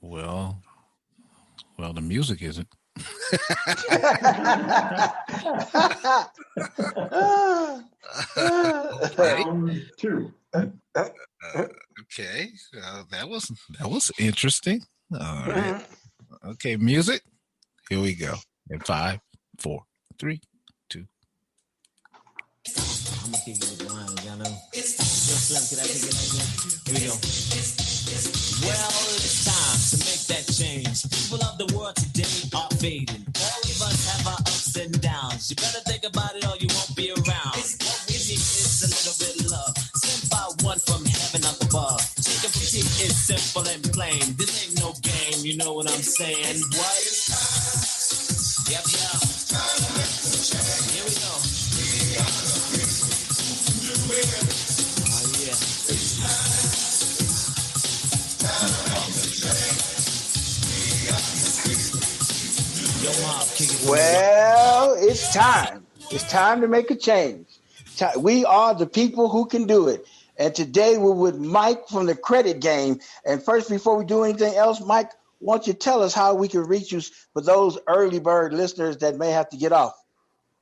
Well, the music isn't. Okay. Round two. Okay. That was interesting. All right. Okay, music. Here we go. In 5, 4, 3, 2. I'm gonna kick it with the line, y'all know. Yo, Slim, can I kick it like that? Here we go. Well, it's time to make that change. People of the world today are fading. All of us have our ups and downs. You better think about it or you won't be around. What we need is a little bit of love. Sent by one from heaven up above. Chicken for tea is simple and plain. This ain't no game, you know what I'm saying? What? Yep, yeah. Here we go. Oh, yeah. Well, it's time. It's time to make a change. We are the people who can do it. And today we're with Mike from the Credit Game. And first, before we do anything else, Mike, why don't you tell us how we can reach you for those early bird listeners that may have to get off?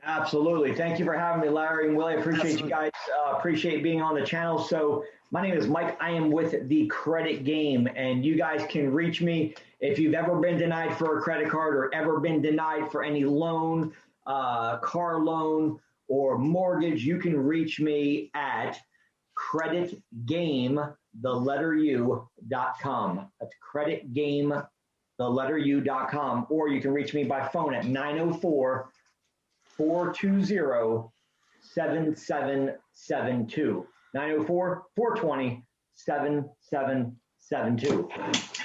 Absolutely. Thank you for having me, Larry and Willie. I appreciate you guys. Appreciate being on the channel. So my name is Mike. I am with the Credit Game, and you guys can reach me if you've ever been denied for a credit card or ever been denied for any loan, car loan, or mortgage. You can reach me at creditgame.com. That's creditgame.com. Or you can reach me by phone at 904-420-7772. 904-420-7772.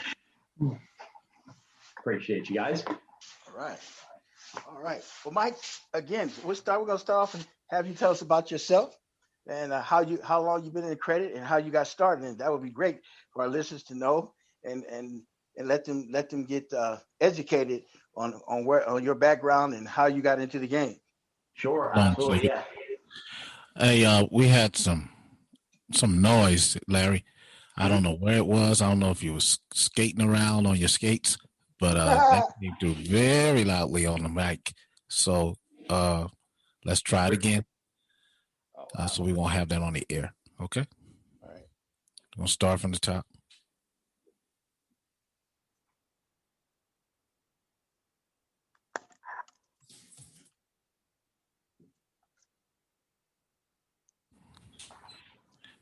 Appreciate you guys. All right. Well, Mike, again, we're going to start off and have you tell us about yourself and how long you've been in credit and how you got started. And that would be great for our listeners to know and let them get educated on your background and how you got into the game. Sure, absolutely, yeah. Hey, we had some noise, Larry. I don't know where it was. I don't know if you was skating around on your skates, but that came through very loudly on the mic. So let's try it again. So we won't have that on the air. Okay. All right. We'll start from the top.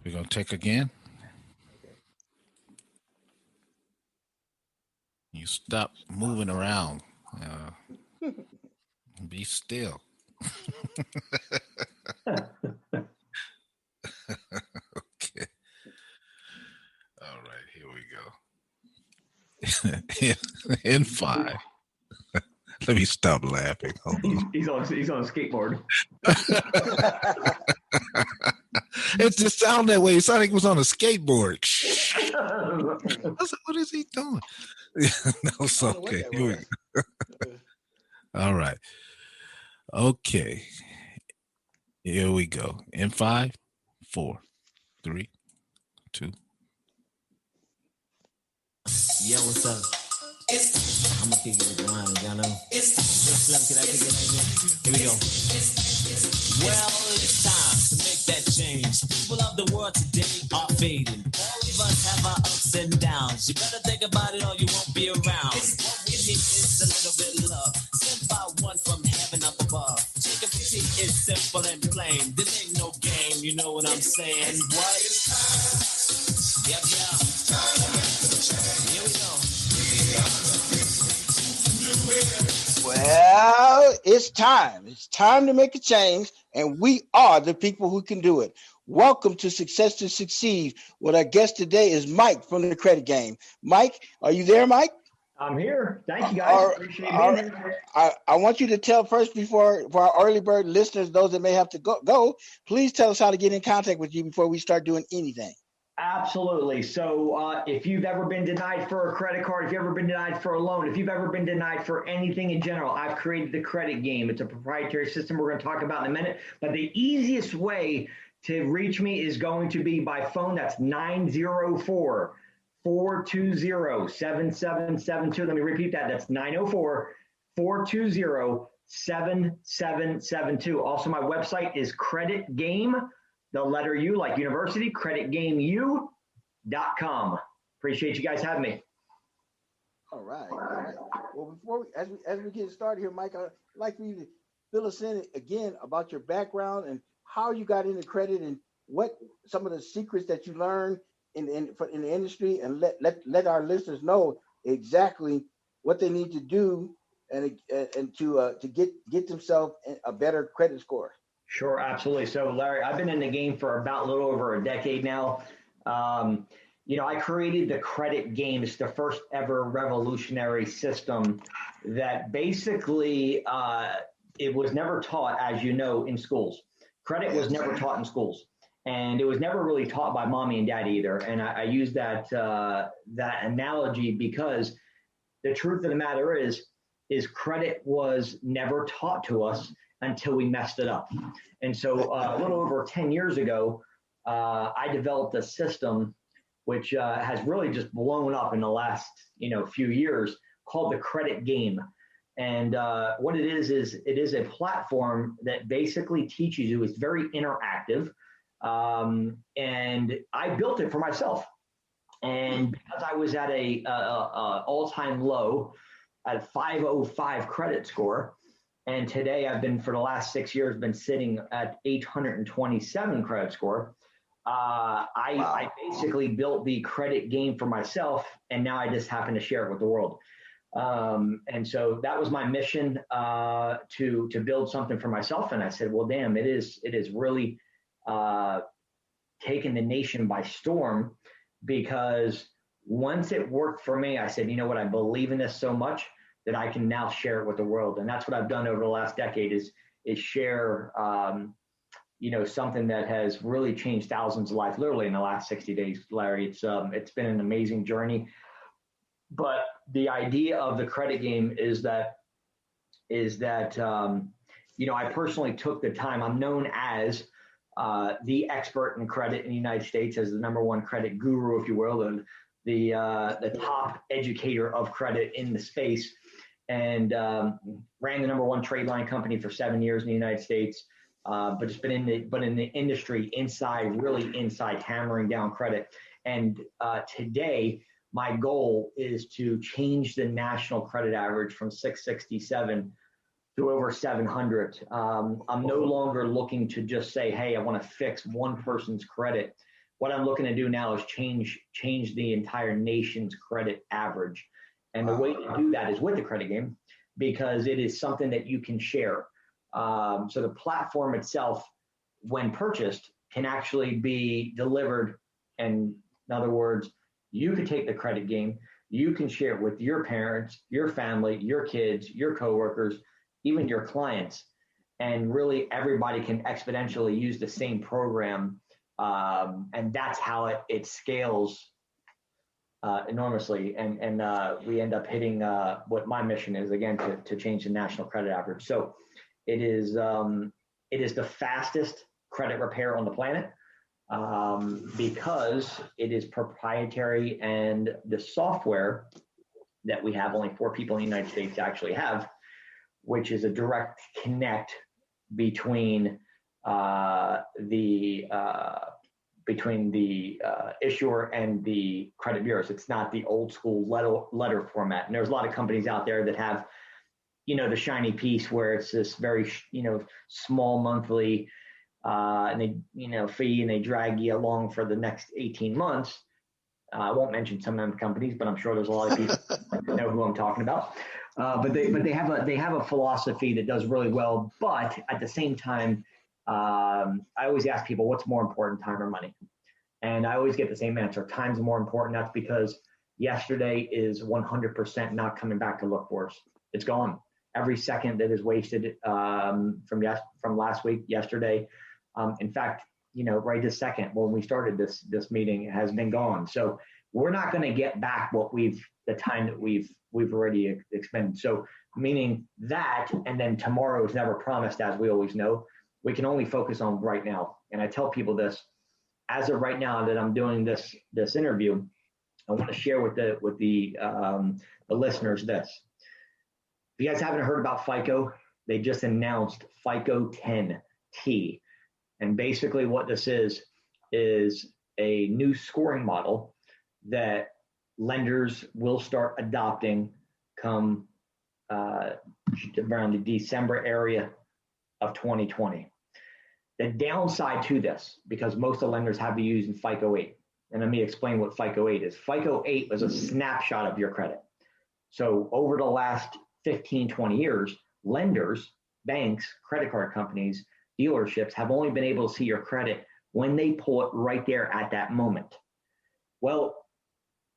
We're going to take again. You stop moving around. Be still. Okay. All right, here we go. In 5. Let me stop laughing. He's on a skateboard. It just sounded that way. It sounded like he was on a skateboard. I was like, what is he doing? No, it's okay. Here we go. All right. Okay. Here we go. In 5, 4, 3, 2. Yo, what's up? I'm gonna kick it with the line, y'all know. Yo, Slim, can I kick it like that? Here we go. Well, it's time to make that change. People of the world today are fading. All of us have our ups and downs. You better think about it or you won't be around. What we need is a little bit of love. Sent by one from heaven up above. Chicken for tea is simple and plain. This ain't no game, you know what I'm saying? What? Yep, yeah. Here we go. Well, it's time. It's time to make a change, and we are the people who can do it. Welcome to Success to Succeed. What our guest today is Mike from the Credit Game. Mike, are you there, Mike? I'm here. Thank you, guys. Appreciate being here. I want you to tell first, for our early bird listeners, those that may have to go, please tell us how to get in contact with you before we start doing anything. Absolutely. So if you've ever been denied for a credit card, if you've ever been denied for a loan, if you've ever been denied for anything in general, I've created the Credit Game. It's a proprietary system we're going to talk about in a minute. But the easiest way to reach me is going to be by phone. That's 904 904-420-7772. Let me repeat that. That's 904-420-7772. Also, my website is Credit Game, the letter U like university, creditgameu.com. Appreciate you guys having me. All right. Well, before as we get started here, Mike, I'd like for you to fill us in again about your background and how you got into credit and what some of the secrets that you learned in the industry, and let our listeners know exactly what they need to do and to get themselves a better credit score. Sure, absolutely. So, Larry, I've been in the game for about a little over a decade now. I created the credit game. It's the first ever revolutionary system that basically it was never taught, as you know, in schools. Credit was never taught in schools, and it was never really taught by mommy and daddy either. And I use that analogy because the truth of the matter is credit was never taught to us until we messed it up. And so a little over 10 years ago, I developed a system which has really just blown up in the last few years, called the Credit Game. And what it is it is a platform that basically teaches you. It's very interactive, and I built it for myself. And because I was at a all-time low at 505 credit score, and today I've been for the last 6 years been sitting at 827 credit score. I basically built the credit game for myself, and now I just happen to share it with the world. And so that was my mission, to build something for myself. And I said, well, damn, it is really taken the nation by storm, because once it worked for me, I said, you know what, I believe in this so much that I can now share it with the world. And that's what I've done over the last decade is share, something that has really changed thousands of lives, literally in the last 60 days, Larry. It's been an amazing journey. But the idea of the credit game is that I personally took the time. I'm known as the expert in credit in the United States, as the number one credit guru, if you will, and the top educator of credit in the space, and ran the number one trade line company for 7 years in the United States. But just been in the industry inside hammering down credit. And today, my goal is to change the national credit average from 667 to over 700. I'm no longer looking to just say, hey, I want to fix one person's credit. What I'm looking to do now is change the entire nation's credit average. And the way to do that is with the credit game, because it is something that you can share. So the platform itself, when purchased, can actually be delivered. And in other words, you could take the credit game, you can share it with your parents, your family, your kids, your coworkers, even your clients, and really everybody can exponentially use the same program. And that's how it scales enormously. And we end up hitting what my mission is, again, to change the national credit average. So it is the fastest credit repair on the planet, because it is proprietary, and the software that we have, only 4 people in the United States actually have, which is a direct connect between the issuer and the credit bureaus. It's not the old school letter format. And there's a lot of companies out there that have the shiny piece where it's this very, small monthly and they, fee, and they drag you along for the next 18 months. I won't mention some of them companies, but I'm sure there's a lot of people that know who I'm talking about. But they have a philosophy that does really well. But at the same time, I always ask people, what's more important, time or money? And I always get the same answer. Time's more important. That's because yesterday is 100% not coming back to look for us. It's gone. Every second that is wasted from last week, yesterday. In fact, right this second when we started this meeting has been gone. So we're not going to get back the time that we've already expended. So meaning that, and then tomorrow is never promised, as we always know. We can only focus on right now. And I tell people this, as of right now that I'm doing this interview, I want to share with the listeners this. If you guys haven't heard about FICO, they just announced FICO 10T. And basically what this is a new scoring model that lenders will start adopting come around the December area of 2020. The downside to this, because most of the lenders have you using FICO 8, and let me explain what FICO 8 is. FICO 8 was a snapshot of your credit. So over the last 15, 20 years, lenders, banks, credit card companies, dealerships have only been able to see your credit when they pull it right there at that moment. Well,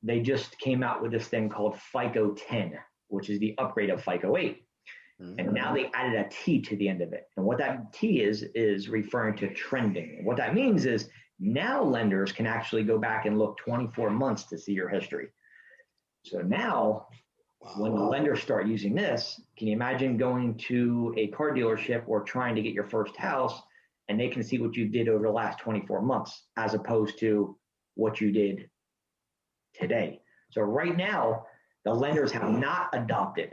they just came out with this thing called FICO 10, which is the upgrade of FICO 8. And now they added a T to the end of it. And what that T is referring to trending. And what that means is now lenders can actually go back and look 24 months to see your history. So now when the lenders start using this, can you imagine going to a car dealership or trying to get your first house and they can see what you did over the last 24 months as opposed to what you did today. So right now, the lenders have not adopted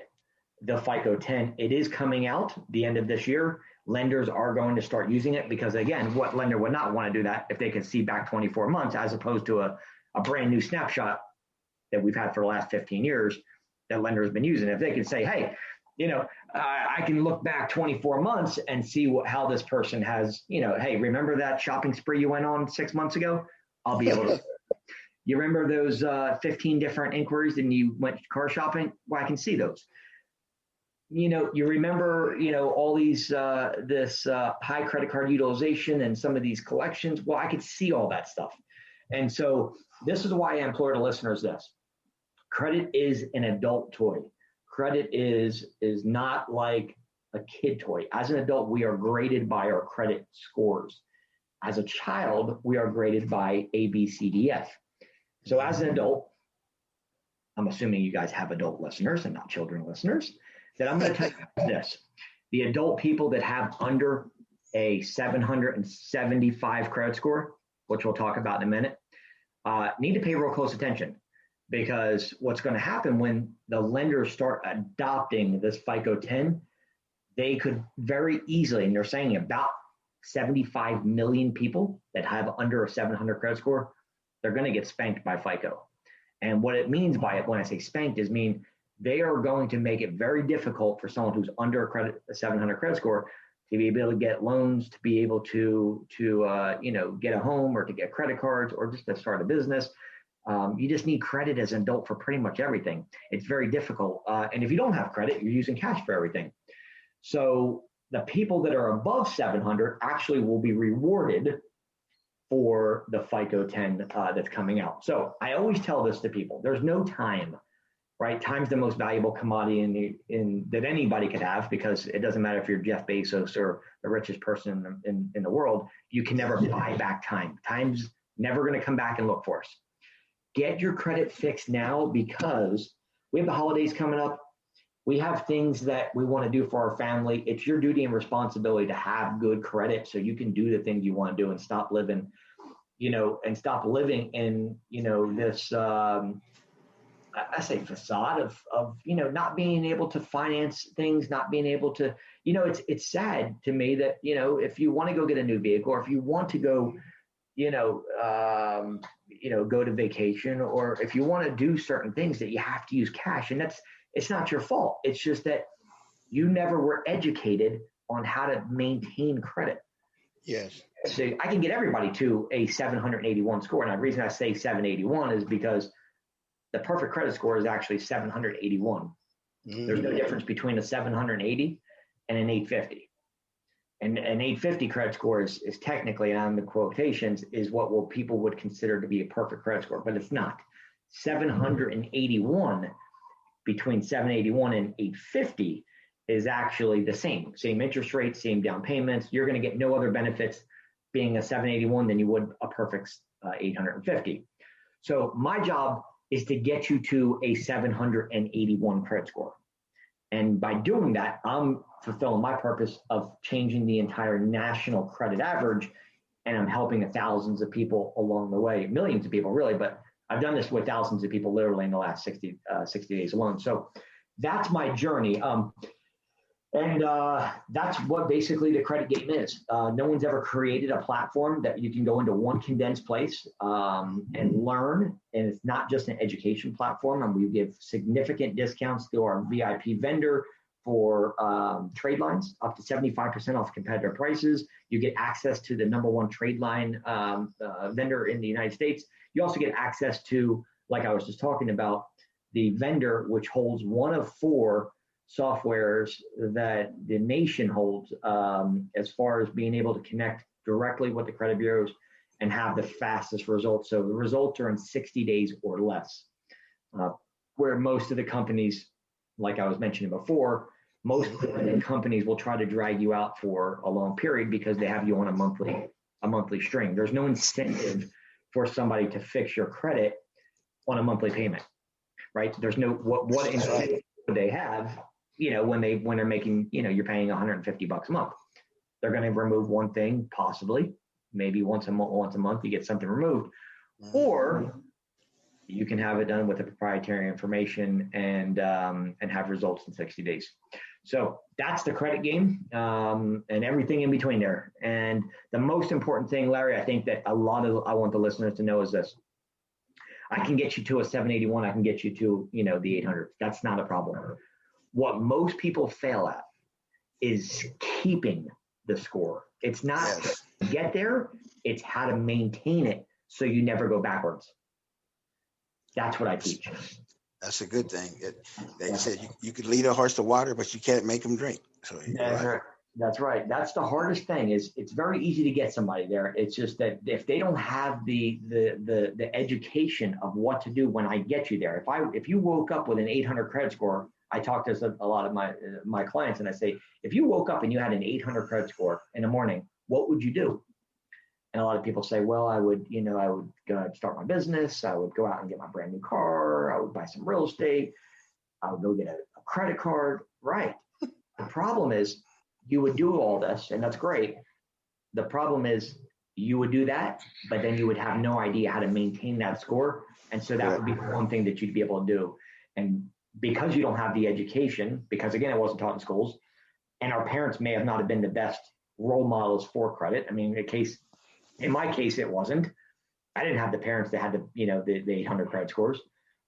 the FICO 10. It is coming out the end of this year. Lenders are going to start using it because, again, what lender would not want to do that if they can see back 24 months as opposed to a brand new snapshot that we've had for the last 15 years that lender has been using. If they can say, hey, I can look back 24 months and see how this person has, hey, remember that shopping spree you went on 6 months ago? I'll be able to. You remember those 15 different inquiries and you went car shopping? Well, I can see those. You remember, all these, this high credit card utilization and some of these collections. Well, I could see all that stuff. And so this is why I implore the listeners this. Credit is an adult toy. Credit is not like a kid toy. As an adult, we are graded by our credit scores. As a child, we are graded by A, B, C, D, F. So as an adult, I'm assuming you guys have adult listeners and not children listeners, that I'm going to tell you this. The adult people that have under a 775 credit score, which we'll talk about in a minute, need to pay real close attention, because what's going to happen when the lenders start adopting this FICO 10, they could very easily, and they're saying about 75 million people that have under a 700 credit score, they're going to get spanked by FICO. And what it means by it, when I say spanked, is mean they are going to make it very difficult for someone who's under a 700 credit score to be able to get loans, to be able to get a home or to get credit cards or just to start a business. You just need credit as an adult for pretty much everything. It's very difficult. And if you don't have credit, you're using cash for everything. So the people that are above 700 actually will be rewarded for the FICO 10 that's coming out. So I always tell this to people. There's no time, right? Time's the most valuable commodity that anybody could have, because it doesn't matter if you're Jeff Bezos or the richest person in the world. You can never buy back time. Time's never going to come back and look for us. Get your credit fixed now, because we have the holidays coming up. We have things that we want to do for our family. It's your duty and responsibility to have good credit so you can do the things you want to do and stop living, in, this, I say facade of not being able to finance things, not being able to, it's sad to me that, if you want to go get a new vehicle, or if you want to go, go to vacation, or if you want to do certain things, that you have to use cash. And it's not your fault. It's just that you never were educated on how to maintain credit. Yes. So I can get everybody to a 781 score. And the reason I say 781 is because the perfect credit score is actually 781. Mm-hmm. There's no difference between a 780 and an 850. And an 850 credit score is technically, and on the quotations, is what people would consider to be a perfect credit score, but it's not. 781, between 781 and 850 is actually the same interest rate, same down payments. You're going to get no other benefits being a 781 than you would a perfect 850. So my job is to get you to a 781 credit score. And by doing that, I'm fulfilling my purpose of changing the entire national credit average. And I'm helping thousands of people along the way, millions of people really, but I've done this with thousands of people literally in the last 60 days alone. So that's my journey. And that's what basically the credit game is. No one's ever created a platform that you can go into one condensed place and learn. And it's not just an education platform. And we give significant discounts to our VIP vendor for trade lines, up to 75% off competitor prices. You get access to the #1 trade line vendor in the United States. You also get access to, like I was just talking about, the vendor which holds one of 4 softwares that the nation holds as far as being able to connect directly with the credit bureaus and have the fastest results. So the results are in 60 days or less, where most of the companies, like I was mentioning before, most credit companies will try to drag you out for a long period because they have you on a monthly string. There's no incentive for somebody to fix your credit on a monthly payment, right? There's no, what incentive would they have? When they're making, you're paying $150 a month, they're going to remove one thing, possibly, maybe once a month you get something removed, or you can have it done with the proprietary information and have results in 60 days. So that's the credit game, and everything in between there. And the most important thing, Larry, I think that I want the listeners to know is this: I can get you to a 781. I can get you to, the 800. That's not a problem. What most people fail at is keeping the score. It's not to get there, it's how to maintain it so you never go backwards. That's what I teach. That's a good thing. They said you could lead a horse to water, but you can't make them drink. So That's right. That's the hardest thing. Is it's very easy to get somebody there. It's just that if they don't have the education of what to do when I get you there. If you woke up with an 800 credit score, I talk to a lot of my clients and I say, if you woke up and you had an 800 credit score in the morning, what would you do? And a lot of people say, well, I would go start my business. I would go out and get my brand new car. I would buy some real estate. I would go get a credit card. Right. The problem is you would do all this, and that's great. The problem is you would do that, but then you would have no idea how to maintain that score. And so that would be one thing that you'd be able to do. And because you don't have the education, because again, it wasn't taught in schools, and our parents may have not have been the best role models for credit. I mean, in my case, it wasn't. I didn't have the parents that had the 800 credit scores.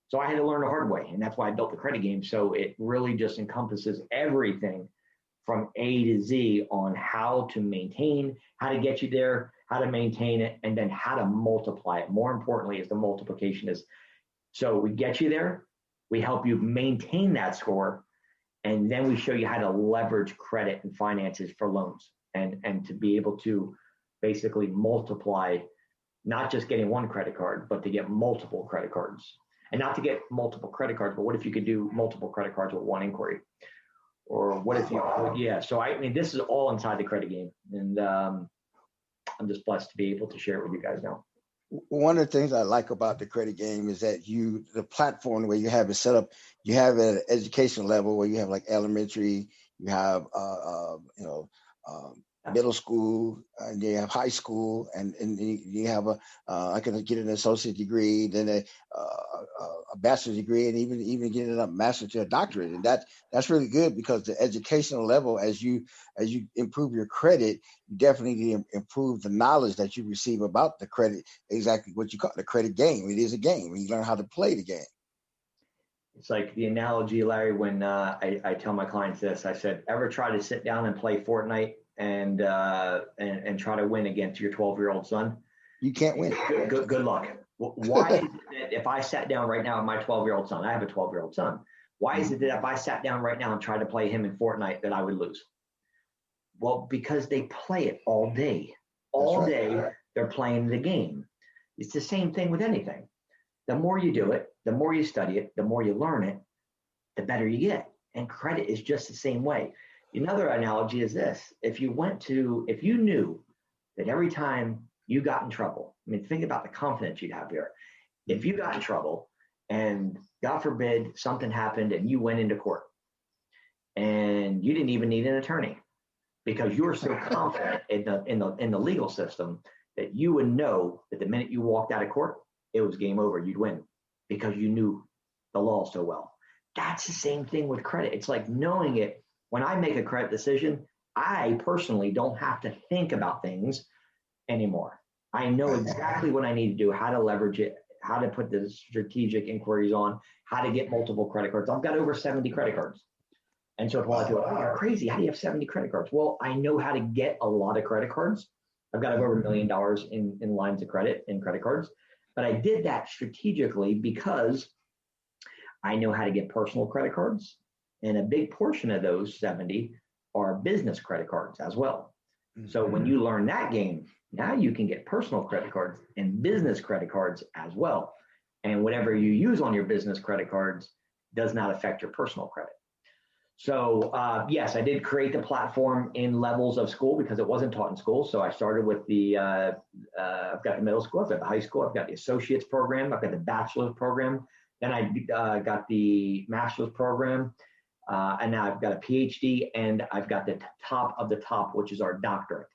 So I had to learn the hard way. And that's why I built the credit game. So it really just encompasses everything from A to Z on how to maintain, how to get you there, how to maintain it, and then how to multiply it. More importantly is the multiplication is, so we get you there, we help you maintain that score, and then we show you how to leverage credit and finances for loans and to be able to basically multiply, not just getting one credit card, but to get multiple credit cards. And not to get multiple credit cards, but what if you could do multiple credit cards with one inquiry? Or what if so I mean, this is all inside the credit game. And I'm just blessed to be able to share it with you guys now. One of the things I like about the credit game is that the platform, the way you have it set up, you have it at an education level where you have like elementary, you have, middle school, and you have high school, and you have I can get an associate degree, then a bachelor's degree, and even getting a master's to a doctorate, and that's really good because the educational level, as you improve your credit, you definitely improve the knowledge that you receive about the credit, exactly what you call the credit game. It is a game, and you learn how to play the game. It's like the analogy, Larry, when I tell my clients this, I said, ever try to sit down and play Fortnite and try to win against your 12-year-old son? You can't win. Good luck. Why is it that if I sat down right now with my 12-year-old son, I have a 12-year-old son, why is it that if I sat down right now and tried to play him in Fortnite that I would lose? Well, because they play it all day. All day, they're playing the game. It's the same thing with anything. The more you do it, the more you study it, the more you learn it, the better you get. And credit is just the same way. Another analogy is this. If you knew that every time you got in trouble, I mean, think about the confidence you'd have here. If you got in trouble and God forbid something happened and you went into court and you didn't even need an attorney because you were so confident in the legal system that you would know that the minute you walked out of court, it was game over. You'd win because you knew the law so well. That's the same thing with credit. It's like knowing it. When I make a credit decision, I personally don't have to think about things anymore. I know exactly what I need to do, how to leverage it, how to put the strategic inquiries on, how to get multiple credit cards. I've got over 70 credit cards. And so if a lot of people are like, oh, you're crazy. How do you have 70 credit cards? Well, I know how to get a lot of credit cards. I've got over $1 million in lines of credit and credit cards. But I did that strategically because I know how to get personal credit cards. And a big portion of those 70 are business credit cards as well. So when you learn that game, now you can get personal credit cards and business credit cards as well. And whatever you use on your business credit cards does not affect your personal credit. So yes, I did create the platform in levels of school because it wasn't taught in school. So I started with I've got the middle school, I've got the high school, I've got the associate's program, I've got the bachelor's program. Then I got the master's program. And now I've got a PhD and I've got the top of the top, which is our doctorate.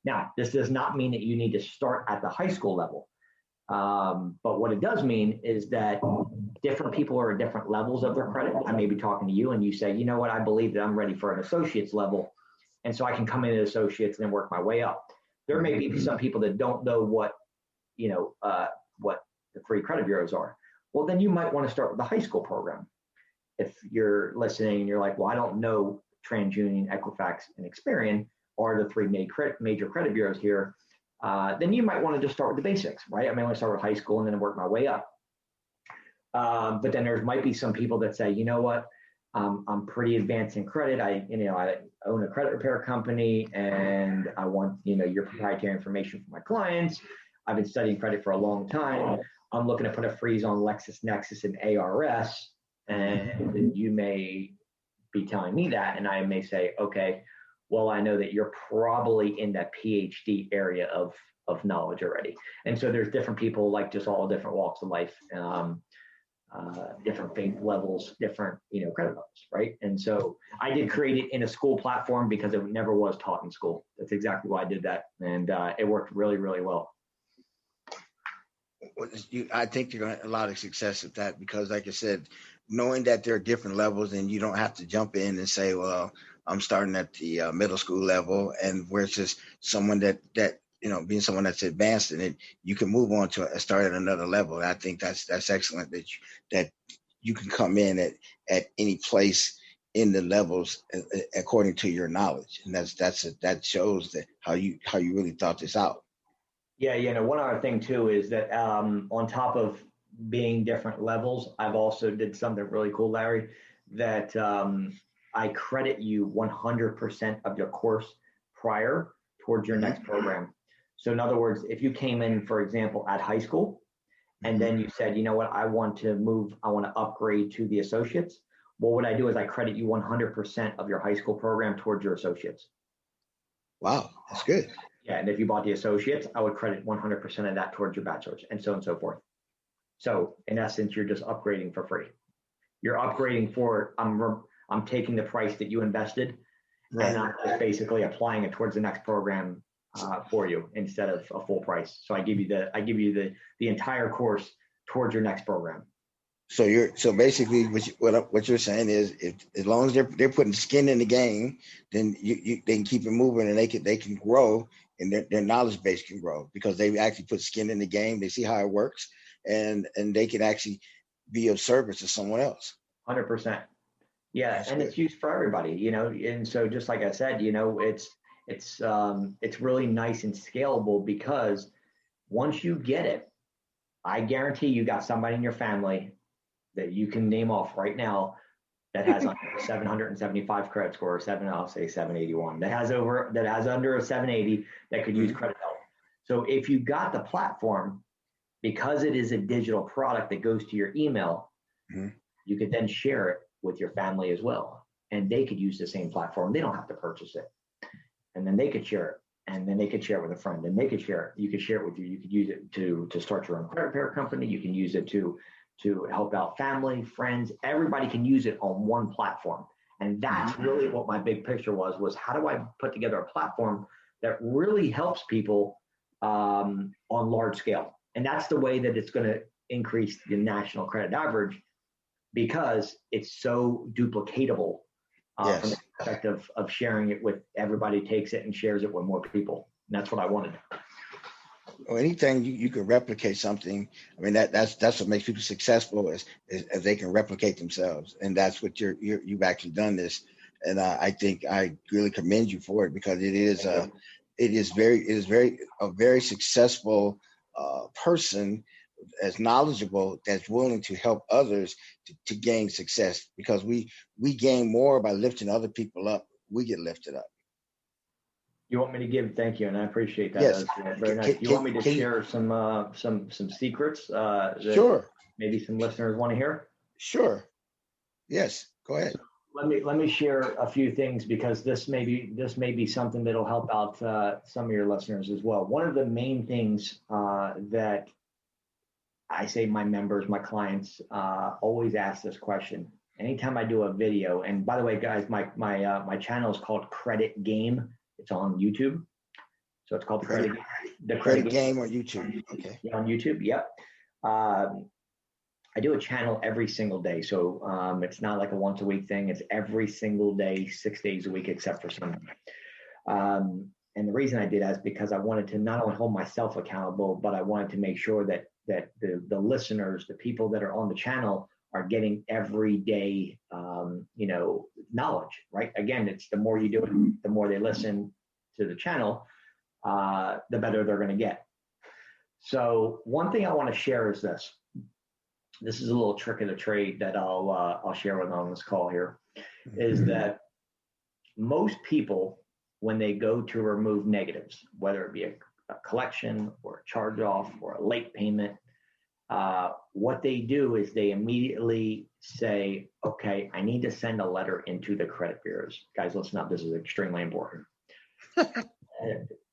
Now, this does not mean that you need to start at the high school level. But what it does mean is that different people are at different levels of their credit. I may be talking to you and you say, you know what, I believe that I'm ready for an associate's level. And so I can come in at associates and then work my way up. There may be some people that don't know what the free credit bureaus are. Well, then you might want to start with the high school program. If you're listening and you're like, well, I don't know TransUnion, Equifax, and Experian are the three major credit bureaus here, then you might want to just start with the basics, right? I may want to start with high school and then work my way up. But then there might be some people that say, you know what, I'm pretty advanced in credit. I own a credit repair company and I want, your proprietary information for my clients. I've been studying credit for a long time. I'm looking to put a freeze on LexisNexis and ARS. And you may be telling me that, and I may say, okay, well, I know that you're probably in that PhD area of knowledge already. And so there's different people, like just all different walks of life, different faith levels, different, credit levels, right? And so I did create it in a school platform because it never was taught in school. That's exactly why I did that. And it worked really, really well. I think you're going to have a lot of success with that because, like I said, knowing that there are different levels and you don't have to jump in and say, well, I'm starting at the middle school level, and where it's just someone that being someone that's advanced in it, you can move on to start at another level. And I think that's excellent that you can come in at any place in the levels according to your knowledge, and that shows that how you really thought this out. Yeah, one other thing too is that on top of being different levels, I've also did something really cool, Larry, that I credit you 100% of your course prior towards your next program. So in other words, if you came in, for example, at high school, and then you said, you know what, I want to upgrade to the associates. Well, what I do is I credit you 100% of your high school program towards your associates. Wow, that's good. Yeah, and if you bought the associates, I would credit 100% of that towards your bachelor's, and so forth. So in essence, you're just upgrading for free. You're upgrading for, I'm taking the price that you invested, right, and I'm just basically applying it towards the next program for you instead of a full price. So I give you the entire course towards your next program. So basically what you're saying is, if as long as they're putting skin in the game, then they can keep it moving and they can grow, and their knowledge base can grow because they actually put skin in the game. They see how it works, and they can actually be of service to someone else. 100%. Yeah, that's and good. It's used for everybody, And so just like I said, it's really nice and scalable because once you get it, I guarantee you got somebody in your family that you can name off right now that has under 775 credit score, I'll say 781, that has under a 780 that could use credit help. So if you got the platform, because it is a digital product that goes to your email, you could then share it with your family as well. And they could use the same platform. They don't have to purchase it. And then they could share it. And then they could share it with a friend, and they could share it. You could share it with you. You could use it to start your own credit repair company. You can use it to help out family, friends. Everybody can use it on one platform. And that's really what my big picture was how do I put together a platform that really helps people on large scale? And that's the way that it's going to increase the national credit average, because it's so duplicatable from the perspective of sharing it with everybody, takes it and shares it with more people. And that's what I wanted. Well, anything you can replicate something. I mean, that's what makes people successful is they can replicate themselves, and that's what you've actually done this. And I think I really commend you for it, because it is a very successful person, as knowledgeable, that's willing to help others to gain success, because we gain more by lifting other people up. We get lifted up. You want me to give? Thank you, and I appreciate that. Yes. That's very nice. You want me to share some secrets? Sure. Maybe some listeners want to hear. Sure. Yes. Go ahead. Let me share a few things, because this may be something that'll help out some of your listeners as well. One of the main things that I say my members, my clients, always ask this question anytime I do a video. And by the way, guys, my channel is called Credit Game. It's on YouTube. So it's called Credit Game on YouTube. Okay. Yeah, on YouTube. Yep. I do a channel every single day. So it's not like a once a week thing. It's every single day, 6 days a week, except for Sunday. And the reason I did that is because I wanted to not only hold myself accountable, but I wanted to make sure that the listeners, the people that are on the channel, are getting everyday, knowledge, right? Again, it's the more you do it, the more they listen to the channel, the better they're going to get. So one thing I want to share is this. This is a little trick of the trade that I'll share with on this call here, is that most people, when they go to remove negatives, whether it be a collection or a charge off or a late payment, what they do is they immediately say, okay, I need to send a letter into the credit bureaus. Guys, listen up. This is extremely important.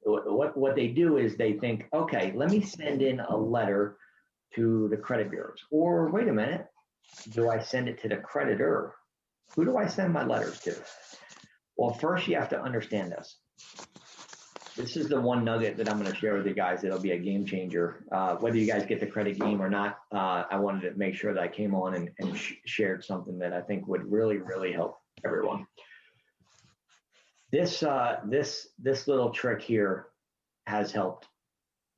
What they do is they think, okay, let me send in a letter to the credit bureaus. Or wait a minute, do I send it to the creditor? Who do I send my letters to? Well, first you have to understand this. This is the one nugget that I'm going to share with you guys. It'll be a game changer. Whether you guys get the credit game or not, I wanted to make sure that I came on and shared something that I think would really, really help everyone. This little trick here has helped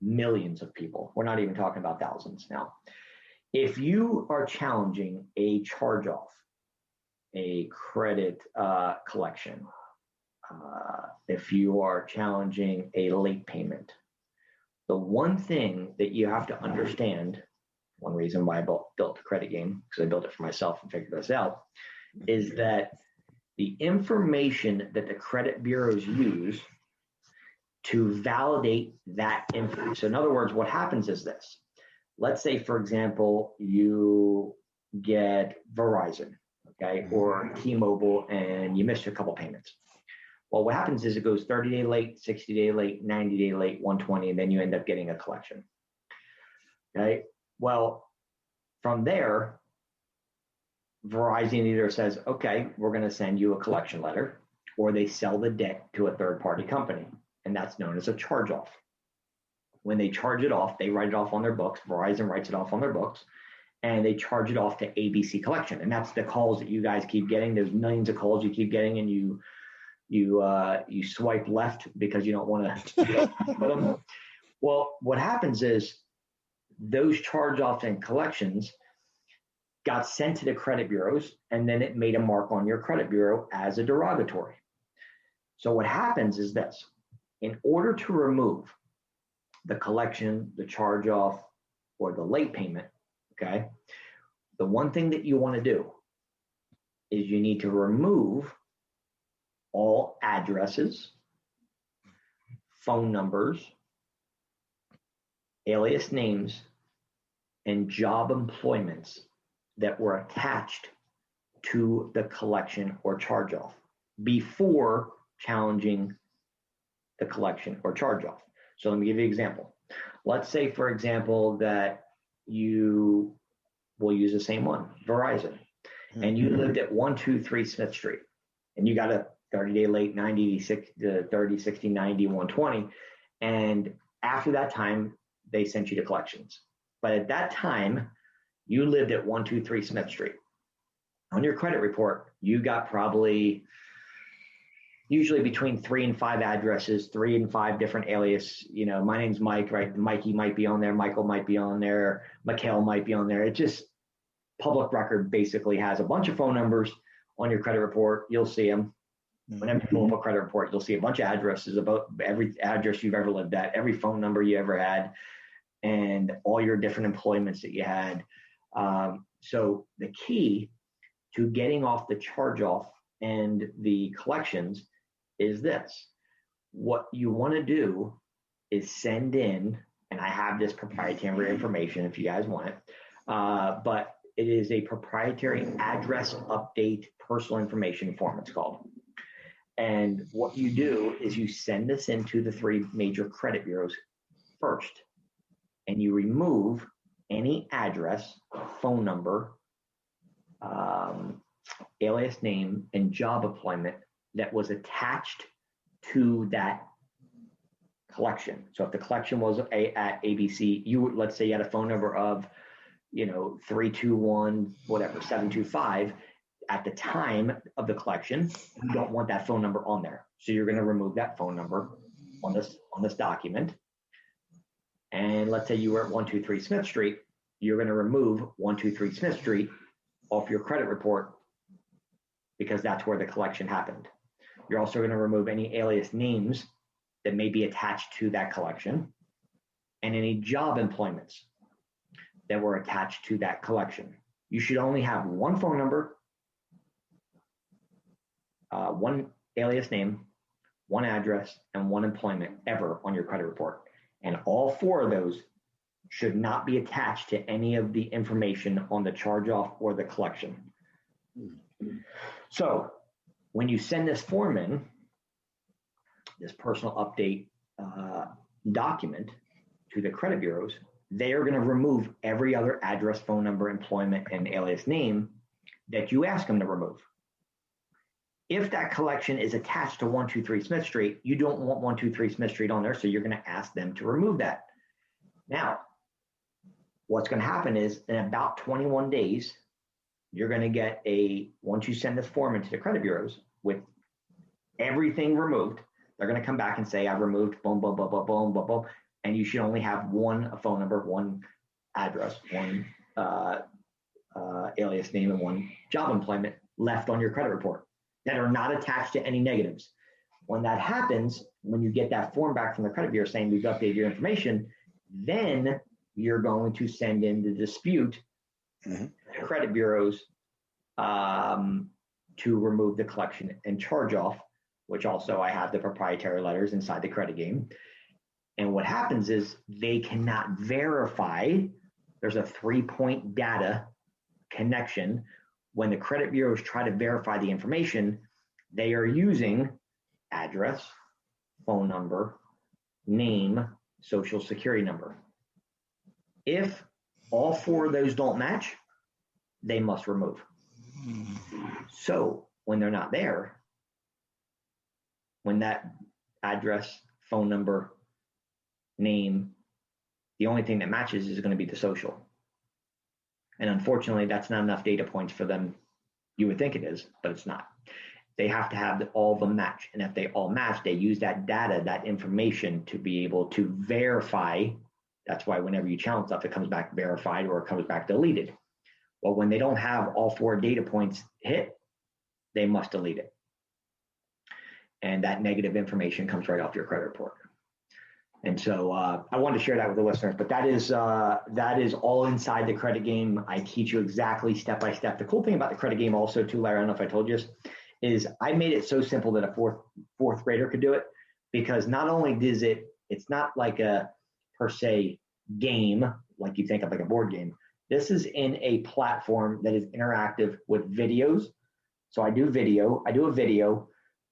millions of people. We're not even talking about thousands now. If you are challenging a charge-off, a credit collection, if you are challenging a late payment, the one thing that you have to understand, one reason why I built the credit game, because I built it for myself and figured this out, is that the information that the credit bureaus use to validate that information. So in other words, what happens is this. Let's say, for example, you get Verizon, okay, or T-Mobile, and you missed a couple payments. Well, what happens is it goes 30-day late, 60-day late, 90-day late, 120, and then you end up getting a collection. Okay. Well, from there, Verizon either says, okay, we're going to send you a collection letter, or they sell the debt to a third-party company, and that's known as a charge-off. When they charge it off, they write it off on their books. Verizon writes it off on their books, and they charge it off to ABC Collection. And that's the calls that you guys keep getting. There's millions of calls you keep getting, and you swipe left because you don't want to with them. Well, what happens is those charge-offs and collections got sent to the credit bureaus, and then it made a mark on your credit bureau as a derogatory. So what happens is this. In order to remove the collection, the charge-off, or the late payment, okay, the one thing that you want to do is you need to remove all addresses, phone numbers, alias names, and job employments that were attached to the collection or charge-off before challenging the collection or charge-off. So let me give you an example. Let's say, for example, that you will use the same one, Verizon, and you lived at 123 Smith Street, and you got a 30-day late, 90, 30, 60, 90, 120. And after that time, they sent you to collections. But at that time, you lived at 123 Smith Street. On your credit report, you got probably usually between 3 and 5 addresses, 3 and 5 different alias. You know, my name's Mike, right? Mikey might be on there. Michael might be on there. Mikhail might be on there. It just, public record basically has a bunch of phone numbers on your credit report. You'll see them. Whenever you pull up a credit report, you'll see a bunch of addresses, about every address you've ever lived at, every phone number you ever had, and all your different employments that you had. So the key to getting off the charge off and the collections is this. What you want to do is send in, and I have this proprietary information if you guys want it, but it is a proprietary address update personal information form, it's called. And what you do is you send this into the 3 major credit bureaus first, and you remove any address, phone number, alias name, and job employment that was attached to that collection. So if the collection was at ABC, let's say you had a phone number of, 321, whatever, 725. At the time of the collection, you don't want that phone number on there. So you're going to remove that phone number on this document. And let's say you were at 123 Smith Street, you're going to remove 123 Smith Street off your credit report because that's where the collection happened. You're also going to remove any alias names that may be attached to that collection and any job employments that were attached to that collection. You should only have one phone number, one alias name, one address, and one employment ever on your credit report. And all 4 of those should not be attached to any of the information on the charge off or the collection. So when you send this form in, this personal update document to the credit bureaus, they are going to remove every other address, phone number, employment, and alias name that you ask them to remove. If that collection is attached to 123 Smith Street, you don't want 123 Smith Street on there, so you're going to ask them to remove that. Now, what's going to happen is in about 21 days, you're going to get once you send this form into the credit bureaus with everything removed, they're going to come back and say, I've removed boom, boom, boom, boom, boom, boom, boom. And you should only have one phone number, one address, one alias name, and one job employment left on your credit report that are not attached to any negatives. When that happens, when you get that form back from the credit bureau saying we've updated your information, then you're going to send in the dispute to the credit bureaus to remove the collection and charge off, which also I have the proprietary letters inside the credit game. And what happens is they cannot verify. There's a 3-point data connection. When the credit bureaus try to verify the information, they are using address, phone number, name, social security number. If all 4 of those don't match, they must remove. So when they're not there, when that address, phone number, name, the only thing that matches is going to be the social. And unfortunately, that's not enough data points for them. You would think it is, but it's not. They have to have all of them match. And if they all match, they use that data, that information to be able to verify. That's why whenever you challenge stuff, it comes back verified or it comes back deleted. Well, when they don't have all 4 data points hit, they must delete it. And that negative information comes right off your credit report. And so I wanted to share that with the listeners, but that is all inside the credit game. I teach you exactly step by step. The cool thing about the credit game also too, Larry, I don't know if I told you this, is I made it so simple that a fourth grader could do it, because not only does it's not like a per se game, like you think of like a board game. This is in a platform that is interactive with videos. So I do a video,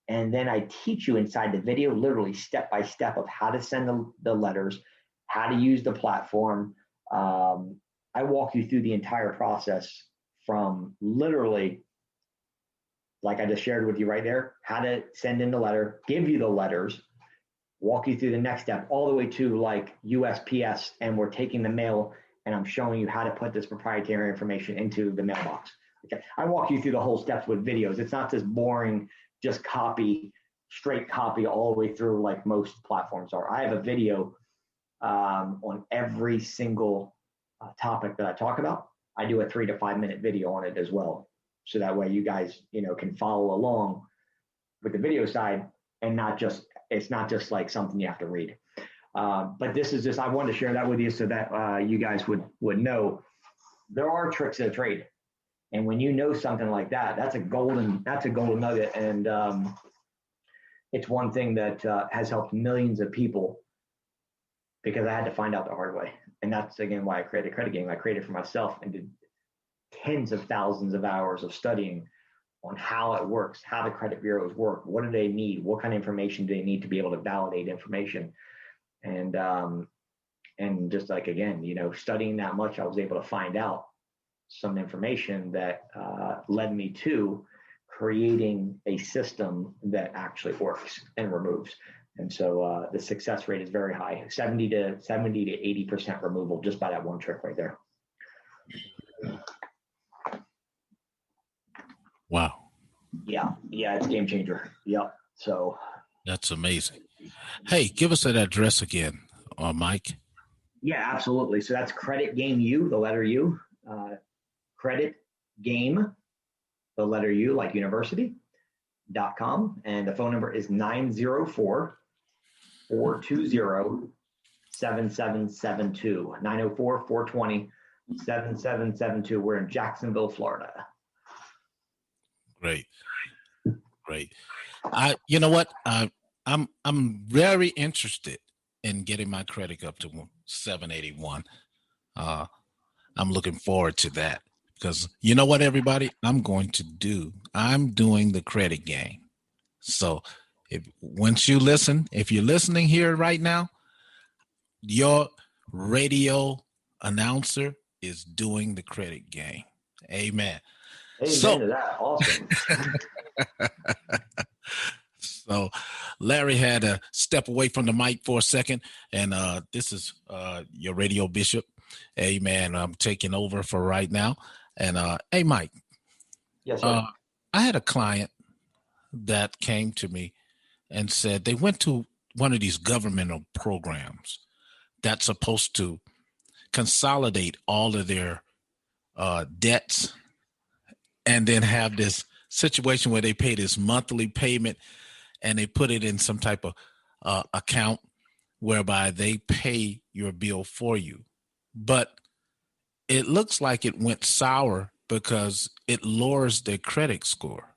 and then I teach you inside the video, literally step by step of how to send the letters, how to use the platform. I walk you through the entire process from literally, like I just shared with you right there, how to send in the letter, give you the letters, walk you through the next step, all the way to like USPS, and we're taking the mail and I'm showing you how to put this proprietary information into the mailbox. Okay. I walk you through the whole steps with videos. It's not this boring, just copy, straight copy all the way through like most platforms are. I have a video on every single topic that I talk about. I do a 3 to 5 minute video on it as well. So that way you guys, can follow along with the video side and it's not just like something you have to read. But this is just, I wanted to share that with you so that you guys would know there are tricks of the trade. And when you know something like that, that's a golden nugget. And it's one thing that has helped millions of people because I had to find out the hard way. And that's, again, why I created Credit Game. I created it for myself and did tens of thousands of hours of studying on how it works, how the credit bureaus work, what do they need, what kind of information do they need to be able to validate information. And just like, again, studying that much, I was able to find out some information that led me to creating a system that actually works and removes. And so the success rate is very high, 70 to 80% removal just by that one trick right there. Wow. Yeah, it's a game changer. Yep. So that's amazing. Hey, give us that address again, Mike. Yeah, absolutely. So that's Credit Game U, the letter U. Credit Game, the letter U, like university.com. And the phone number is 904-420-7772. 904-420-7772. We're in Jacksonville, Florida. Great. You know what? I'm very interested in getting my credit up to 781. I'm looking forward to that because you know what, everybody, I'm doing the credit game. So if you're listening here right now, your radio announcer is doing the credit game. Amen. Amen to that. Awesome. So Larry had to step away from the mic for a second, and this is your radio bishop. Amen. I'm taking over for right now. And hey, Mike. Yes, sir. I had a client that came to me and said they went to one of these governmental programs that's supposed to consolidate all of their debts and then have this situation where they pay this monthly payment and they put it in some type of account whereby they pay your bill for you. But it looks like it went sour because it lowers their credit score.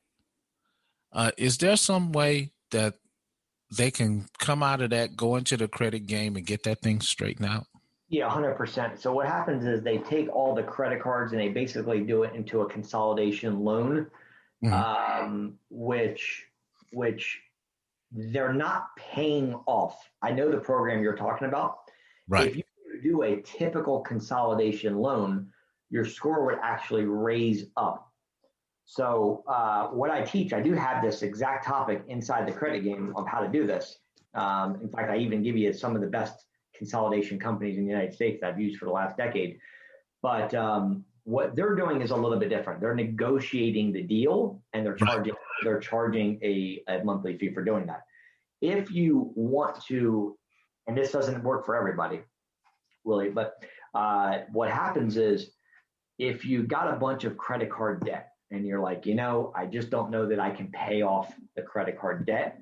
Is there some way that they can come out of that, go into the credit game and get that thing straightened out? Yeah, 100%. So what happens is they take all the credit cards and they basically do it into a consolidation loan, which they're not paying off. I know the program you're talking about. Right. If you do a typical consolidation loan, your score would actually raise up. So what I teach, I do have this exact topic inside the credit game of how to do this. In fact, I even give you some of the best consolidation companies in the United States that I've used for the last decade. But what they're doing is a little bit different. They're negotiating the deal and they're charging a monthly fee for doing that. If you want to, and this doesn't work for everybody, Willie, but what happens is if you got a bunch of credit card debt and you're like, I just don't know that I can pay off the credit card debt,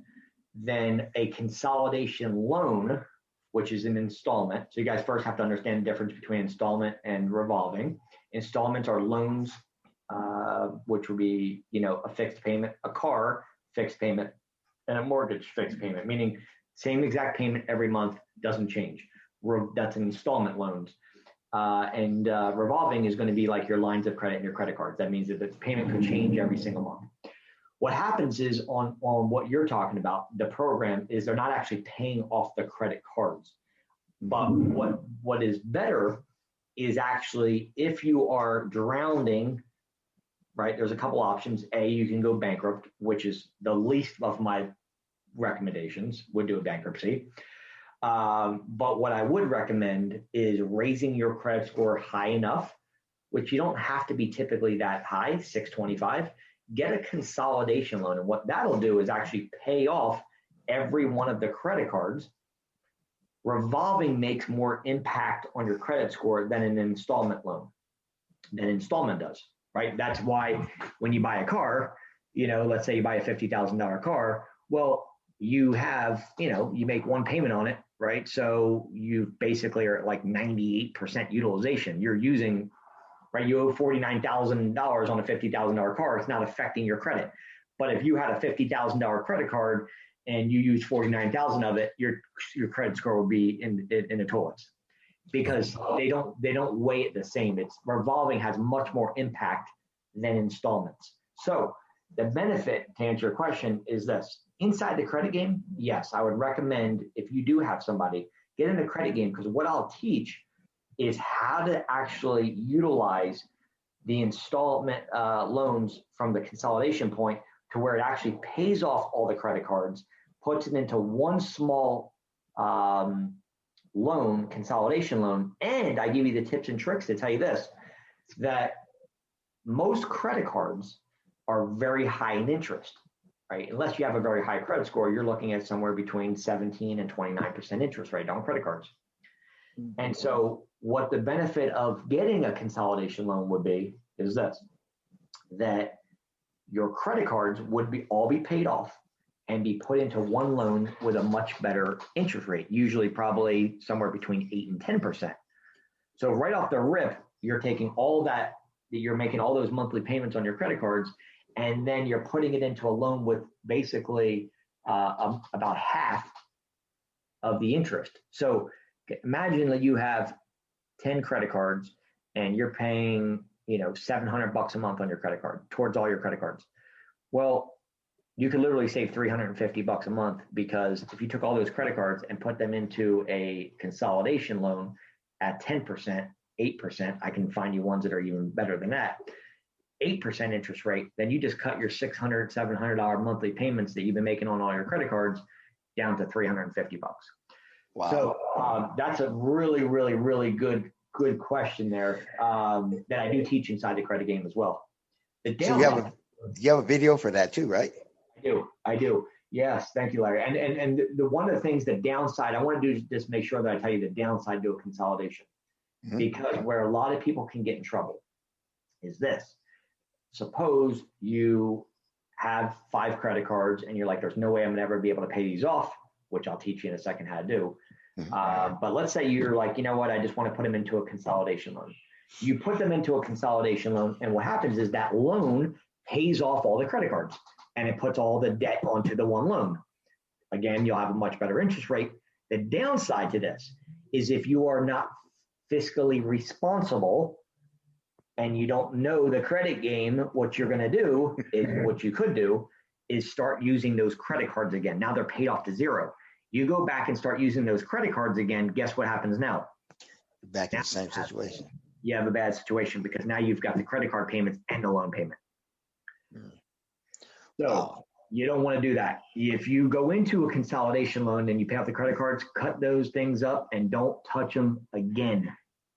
then a consolidation loan, which is an installment. So you guys first have to understand the difference between installment and revolving. Installments are loans, which would be, a fixed payment, a car fixed payment, and a mortgage fixed payment, meaning same exact payment every month, doesn't change. That's an installment loans. And revolving is going to be like your lines of credit and your credit cards. That means that the payment could change every single month. What happens is on what you're talking about, the program is they're not actually paying off the credit cards. But what is better is actually if you are drowning, right, there's a couple options. A, you can go bankrupt, which is the least of my recommendations would do a bankruptcy. But what I would recommend is raising your credit score high enough, which you don't have to be typically that high, 625. Get a consolidation loan. And what that'll do is actually pay off every one of the credit cards. Revolving makes more impact on your credit score than an installment loan, than installment does, right? That's why when you buy a car, let's say you buy a $50,000 car, well, you have, you make one payment on it, right? So you basically are at like 98% utilization. You're using, right? You owe $49,000 on a $50,000 car. It's not affecting your credit. But if you had a $50,000 credit card and you use 49,000 of it, your credit score will be in the toilets, because they don't weigh it the same. It's revolving has much more impact than installments. So the benefit, to answer your question, is this: inside the credit game, yes, I would recommend, if you do have somebody, get in the credit game, because what I'll teach is how to actually utilize the installment loans from the consolidation point to where it actually pays off all the credit cards, puts it into one small loan, consolidation loan. And I give you the tips and tricks to tell you this, that most credit cards are very high in interest, right? Unless you have a very high credit score, you're looking at somewhere between 17 and 29% interest rate on credit cards. And so what the benefit of getting a consolidation loan would be is this, that your credit cards would all be paid off and be put into one loan with a much better interest rate, usually probably somewhere between 8 and 10%. So right off the rip, you're taking all that, you're making all those monthly payments on your credit cards, and then you're putting it into a loan with basically about half of the interest. So imagine that you have 10 credit cards and you're paying, $700 a month on your credit card towards all your credit cards. Well, you could literally save $350 a month, because if you took all those credit cards and put them into a consolidation loan at 10%, 8%, I can find you ones that are even better than that, 8% interest rate, then you just cut your $600, $700 monthly payments that you've been making on all your credit cards down to $350. Wow. So that's a really, really, really good question there that I do teach inside the credit game as well. So you have a video for that too, right? I do. Yes, thank you, Larry. And the one of the things, the downside, I want to do is just make sure that I tell you the downside to a consolidation, because where a lot of people can get in trouble is this. Suppose you have 5 credit cards and you're like, there's no way I'm gonna ever be able to pay these off, which I'll teach you in a second how to do. But let's say you're like, you know what, I just want to put them into a consolidation loan. You put them into a consolidation loan, and what happens is that loan pays off all the credit cards and it puts all the debt onto the one loan. Again, you'll have a much better interest rate. The downside to this is if you are not fiscally responsible and you don't know the credit game, what you're going to do is, what you could do is start using those credit cards again. Now they're paid off to zero. You go back and start using those credit cards again. Guess what happens now? Back in the same situation. You have a bad situation, because now you've got the credit card payments and the loan payment. So you don't want to do that. If you go into a consolidation loan and you pay off the credit cards, cut those things up and don't touch them again,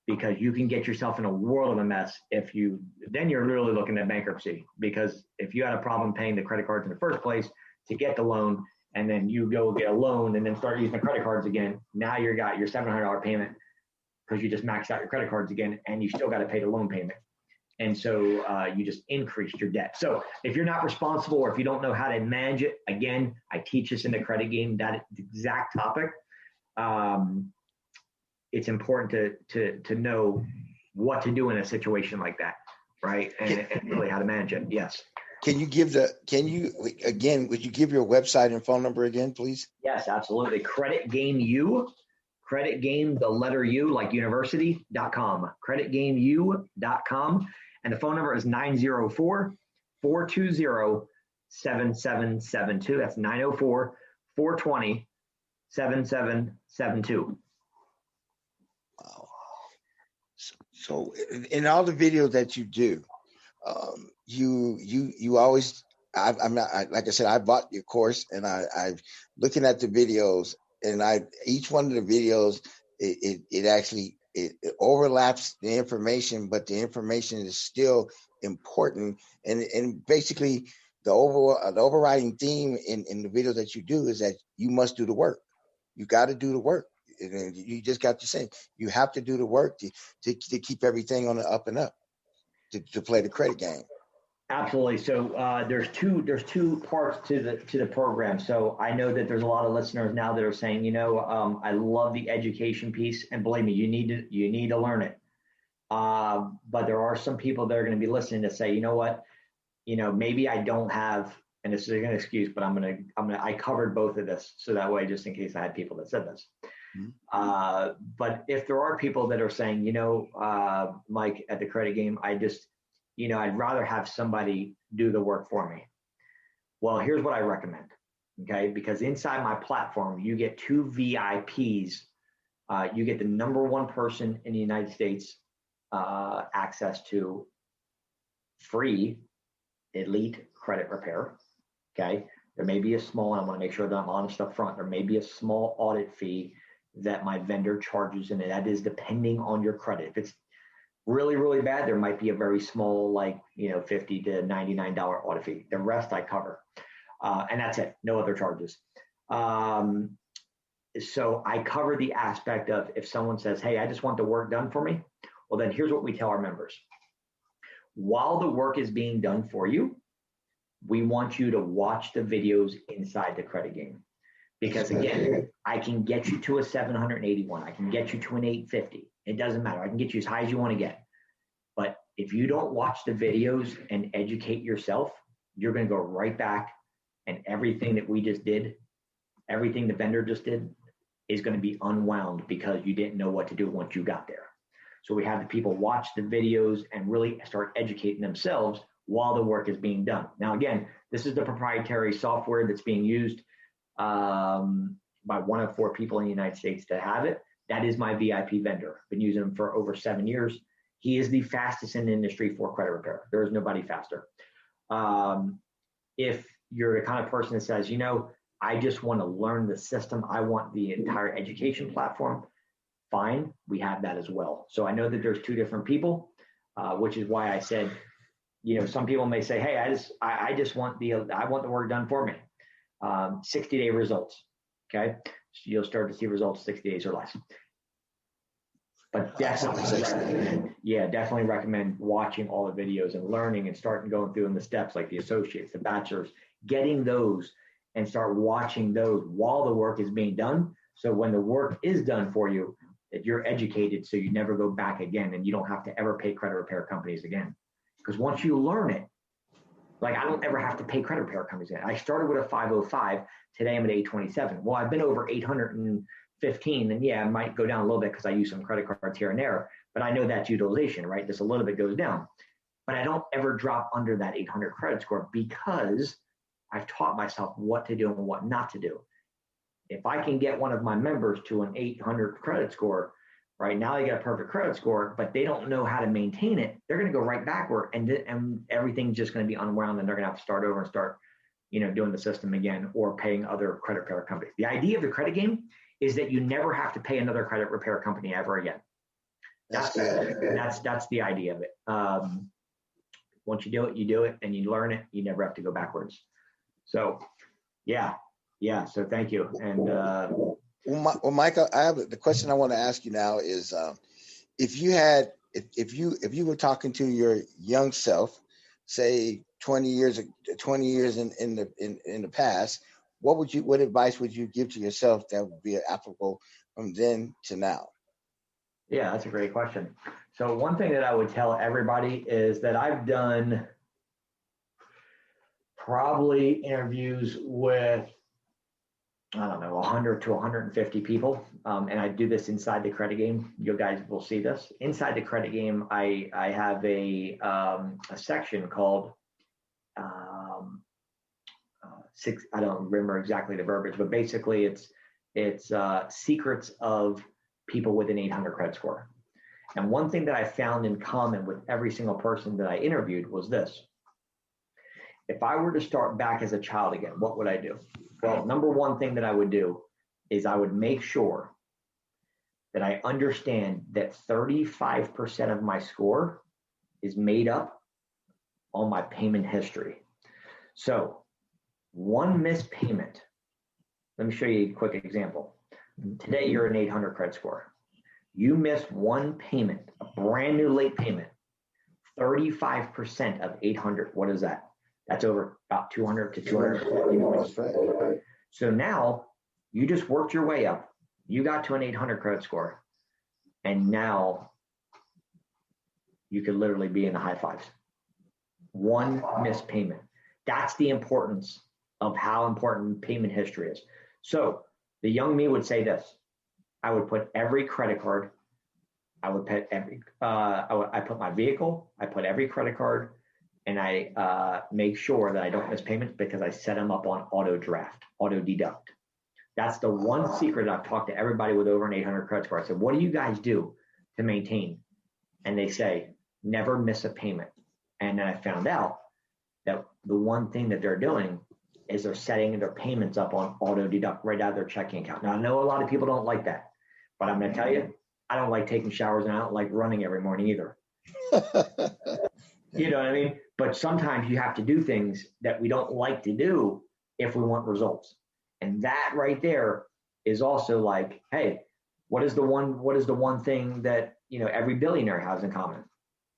because you can get yourself in a world of a mess then you're literally looking at bankruptcy. Because if you had a problem paying the credit cards in the first place to get the loan, and then you go get a loan and then start using the credit cards again, now you got your $700 payment because you just maxed out your credit cards again, and you still got to pay the loan payment. And so you just increased your debt. So if you're not responsible, or if you don't know how to manage it, again, I teach this in the credit game, that exact topic. It's important to know what to do in a situation like that, right? And really how to manage it. Yes. Would you give your website and phone number again, please? Yes, absolutely. Credit Game the letter U, like university.com, creditgameu.com. And the phone number is 904-420-7772. That's 904-420-7772. Wow. So in all the videos that you do, you always I'm not, like I said, I bought your course, and I'm looking at the videos, and each one of the videos, it actually it overlaps the information, but the information is still important. And basically, the overriding theme in the video that you do is that you must do the work. You got to do the work. And you just got to say you have to do the work to keep everything on the up and up to play the credit game. Absolutely. So there's two parts to the program. So I know that there's a lot of listeners now that are saying, I love the education piece, and believe me, you need to learn it. But there are some people that are going to be listening to say, you know what, maybe I don't have, and this is an excuse, but I covered both of this, so that way, just in case I had people that said this. Mm-hmm. But if there are people that are saying, Mike, at the credit game, I'd rather have somebody do the work for me. Well, here's what I recommend, okay? Because inside my platform, you get 2 VIPs. You get the number 1 person in the United States access to free elite credit repair, okay? There may be a small, and I want to make sure that I'm honest up front, there may be a small audit fee that my vendor charges, and that is depending on your credit. If it's really, really bad, there might be a very small, like, $50 to $99 audit fee. The rest I cover. And that's it. No other charges. So I cover the aspect of, if someone says, hey, I just want the work done for me. Well, then here's what we tell our members. While the work is being done for you, we want you to watch the videos inside the credit game. Because again, I can get you to a 781. I can get you to an 850. It doesn't matter. I can get you as high as you want to get. But if you don't watch the videos and educate yourself, you're going to go right back, and everything that we just did, everything the vendor just did, is going to be unwound because you didn't know what to do once you got there. So we have the people watch the videos and really start educating themselves while the work is being done. Now, again, this is the proprietary software that's being used by 1 of 4 people in the United States to have it. That is my VIP vendor. Been using him for over 7 years. He is the fastest in the industry for credit repair. There is nobody faster. If you're the kind of person that says, I just want to learn the system, I want the entire education platform, fine, we have that as well. So I know that there's 2 different people, which is why I said, some people may say, hey, I just want I want the work done for me. 60-day results. Okay. So you'll start to see results 60 days or less. But definitely recommend watching all the videos and learning and starting going through in the steps, like the associates, the bachelors, getting those and start watching those while the work is being done. So when the work is done for you, that you're educated, so you never go back again and you don't have to ever pay credit repair companies again. Because once you learn it, like, I don't ever have to pay credit repair companies again. I started with a 505. Today I'm at 827. Well, I've been over 815, and I might go down a little bit because I use some credit cards here and there, but I know that's utilization, right? Just a little bit goes down. But I don't ever drop under that 800 credit score because I've taught myself what to do and what not to do. If I can get one of my members to an 800 credit score, right now they get a perfect credit score, but they don't know how to maintain it, they're going to go right backward, and everything's just going to be unwound, and they're going to have to start over and start, doing the system again or paying other credit repair companies. The idea of the credit game is that you never have to pay another credit repair company ever again. That's the idea of it. Once you do it, and you learn it, you never have to go backwards. So, yeah. So thank you. And well, Michael, the question I want to ask you now is, if you were talking to your young self, say 20 years in the past, what advice would you give to yourself that would be applicable from then to now? Yeah, that's a great question. So one thing that I would tell everybody is that I've done probably interviews with, I don't know, 100 to 150 people. And I do this inside the credit game. You guys will see this. Inside the credit game, I have a section called I don't remember exactly the verbiage, but basically it's secrets of people with an 800 credit score. And one thing that I found in common with every single person that I interviewed was this, if I were to start back as a child again, what would I do? Well, number one thing that I would do is I would make sure that I understand that 35% of my score is made up on my payment history. So one missed payment. Let me show you a quick example. Today, you're an 800 credit score. You missed one payment, a brand new late payment. 35% of 800, what is that? That's over about 200 to 250 points. Right. So now you just worked your way up. You got to an 800 credit score. And now you could literally be in the high fives. One missed payment. That's the importance of how important payment history is. So the young me would say this. I would put every credit card. I would put every. I put my vehicle. I put every credit card, and I make sure that I don't miss payments because I set them up on auto draft, auto deduct. That's the one secret I've talked to everybody with over an 800 credit score. I said, what do you guys do to maintain? And they say, never miss a payment. And then I found out that the one thing that they're doing is they're setting their payments up on auto deduct right out of their checking account. Now, I know a lot of people don't like that, but I'm going to tell you, I don't like taking showers and I don't like running every morning either. You know what I mean? But sometimes you have to do things that we don't like to do if we want results. And that right there is also like, hey, what is the one thing that, every billionaire has in common?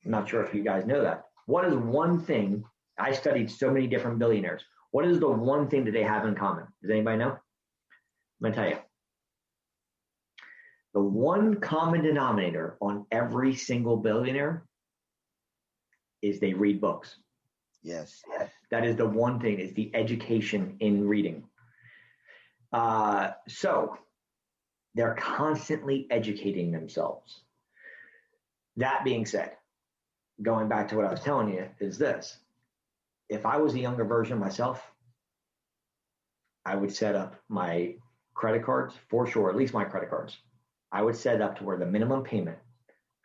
I'm not sure if you guys know that. What is one thing? I studied so many different billionaires. What is the one thing that they have in common? Does anybody know? I'm going to tell you. The one common denominator on every single billionaire is they read books. Yes. That is the one thing, is the education in reading. So they're constantly educating themselves. That being said, going back to what I was telling you is this. If I was a younger version of myself, I would set up my credit cards for sure, at least my credit cards. I would set it up to where the minimum payment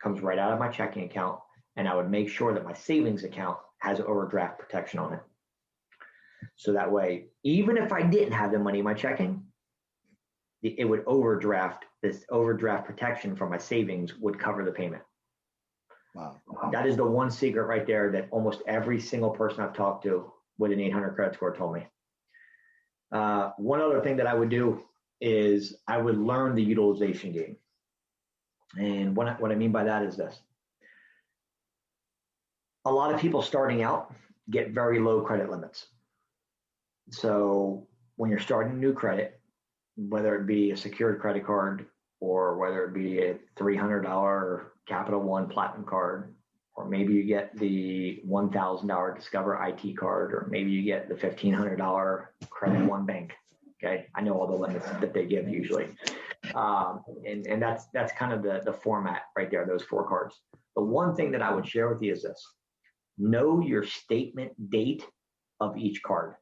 comes right out of my checking account, and I would make sure that my savings account has overdraft protection on it. So that way, even if I didn't have the money in my checking, it would overdraft. This overdraft protection from my savings would cover the payment. Wow. That is the one secret right there that almost every single person I've talked to with an 800 credit score told me. One other thing that I would do is I would learn the utilization game. And what I mean by that is this. A lot of people starting out get very low credit limits. So when you're starting new credit, whether it be a secured credit card or whether it be a $300 Capital One Platinum card, or maybe you get the $1,000 Discover IT card, or maybe you get the $1,500 Credit One Bank. Okay, I know all the limits that they give usually, and that's kind of the format right there. Those four cards. The one thing that I would share with you is this: know your statement date of each card.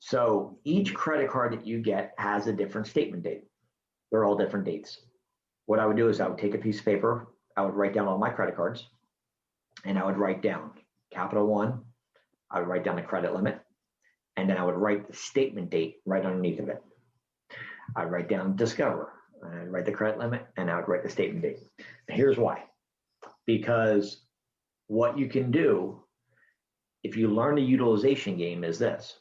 So each credit card that you get has a different statement date. They're all different dates. What I would do is I would take a piece of paper, I would write down all my credit cards, and I would write down Capital One, I would write down the credit limit, and then I would write the statement date right underneath of it. I'd write down Discover, and I'd write the credit limit, and I would write the statement date. Here's why. Because what you can do, if you learn the utilization game, is this.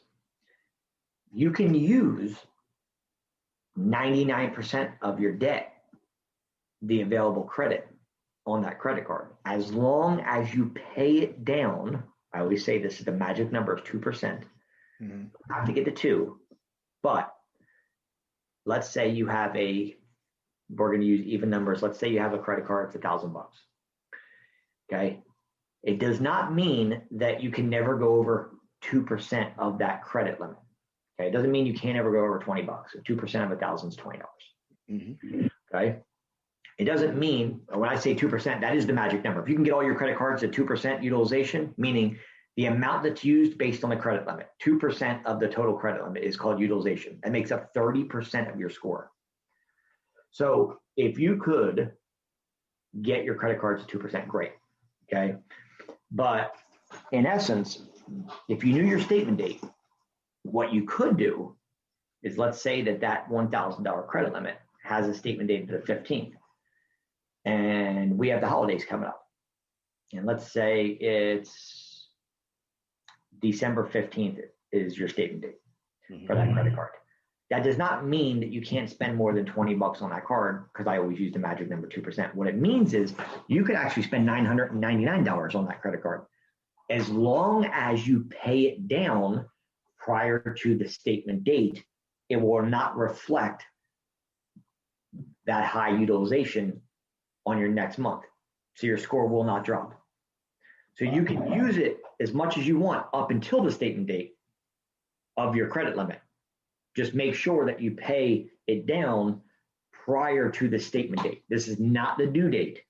You can use 99% of your debt, the available credit on that credit card, as long as you pay it down. I always say this is the magic number is 2%. Mm-hmm. You have to get to 2, but let's say you have we're going to use even numbers. Let's say you have a credit card, it's $1,000. Okay. It does not mean that you can never go over 2% of that credit limit. Okay. It doesn't mean you can't ever go over $20. So 2% of 1,000 is $20. Mm-hmm. Okay. It doesn't mean, when I say 2%, that is the magic number. If you can get all your credit cards at 2% utilization, meaning the amount that's used based on the credit limit, 2% of the total credit limit is called utilization. That makes up 30% of your score. So if you could get your credit cards at 2%, great. Okay. But in essence, if you knew your statement date, what you could do is, let's say that $1,000 credit limit has a statement date of the 15th, and we have the holidays coming up. And let's say it's December 15th is your statement date for that credit card. That does not mean that you can't spend more than $20 on that card, because I always use the magic number 2%. What it means is you could actually spend $999 on that credit card, as long as you pay it down prior to the statement date. It will not reflect that high utilization on your next month. So your score will not drop. So you can use it as much as you want up until the statement date of your credit limit. Just make sure that you pay it down prior to the statement date. This is not the due date.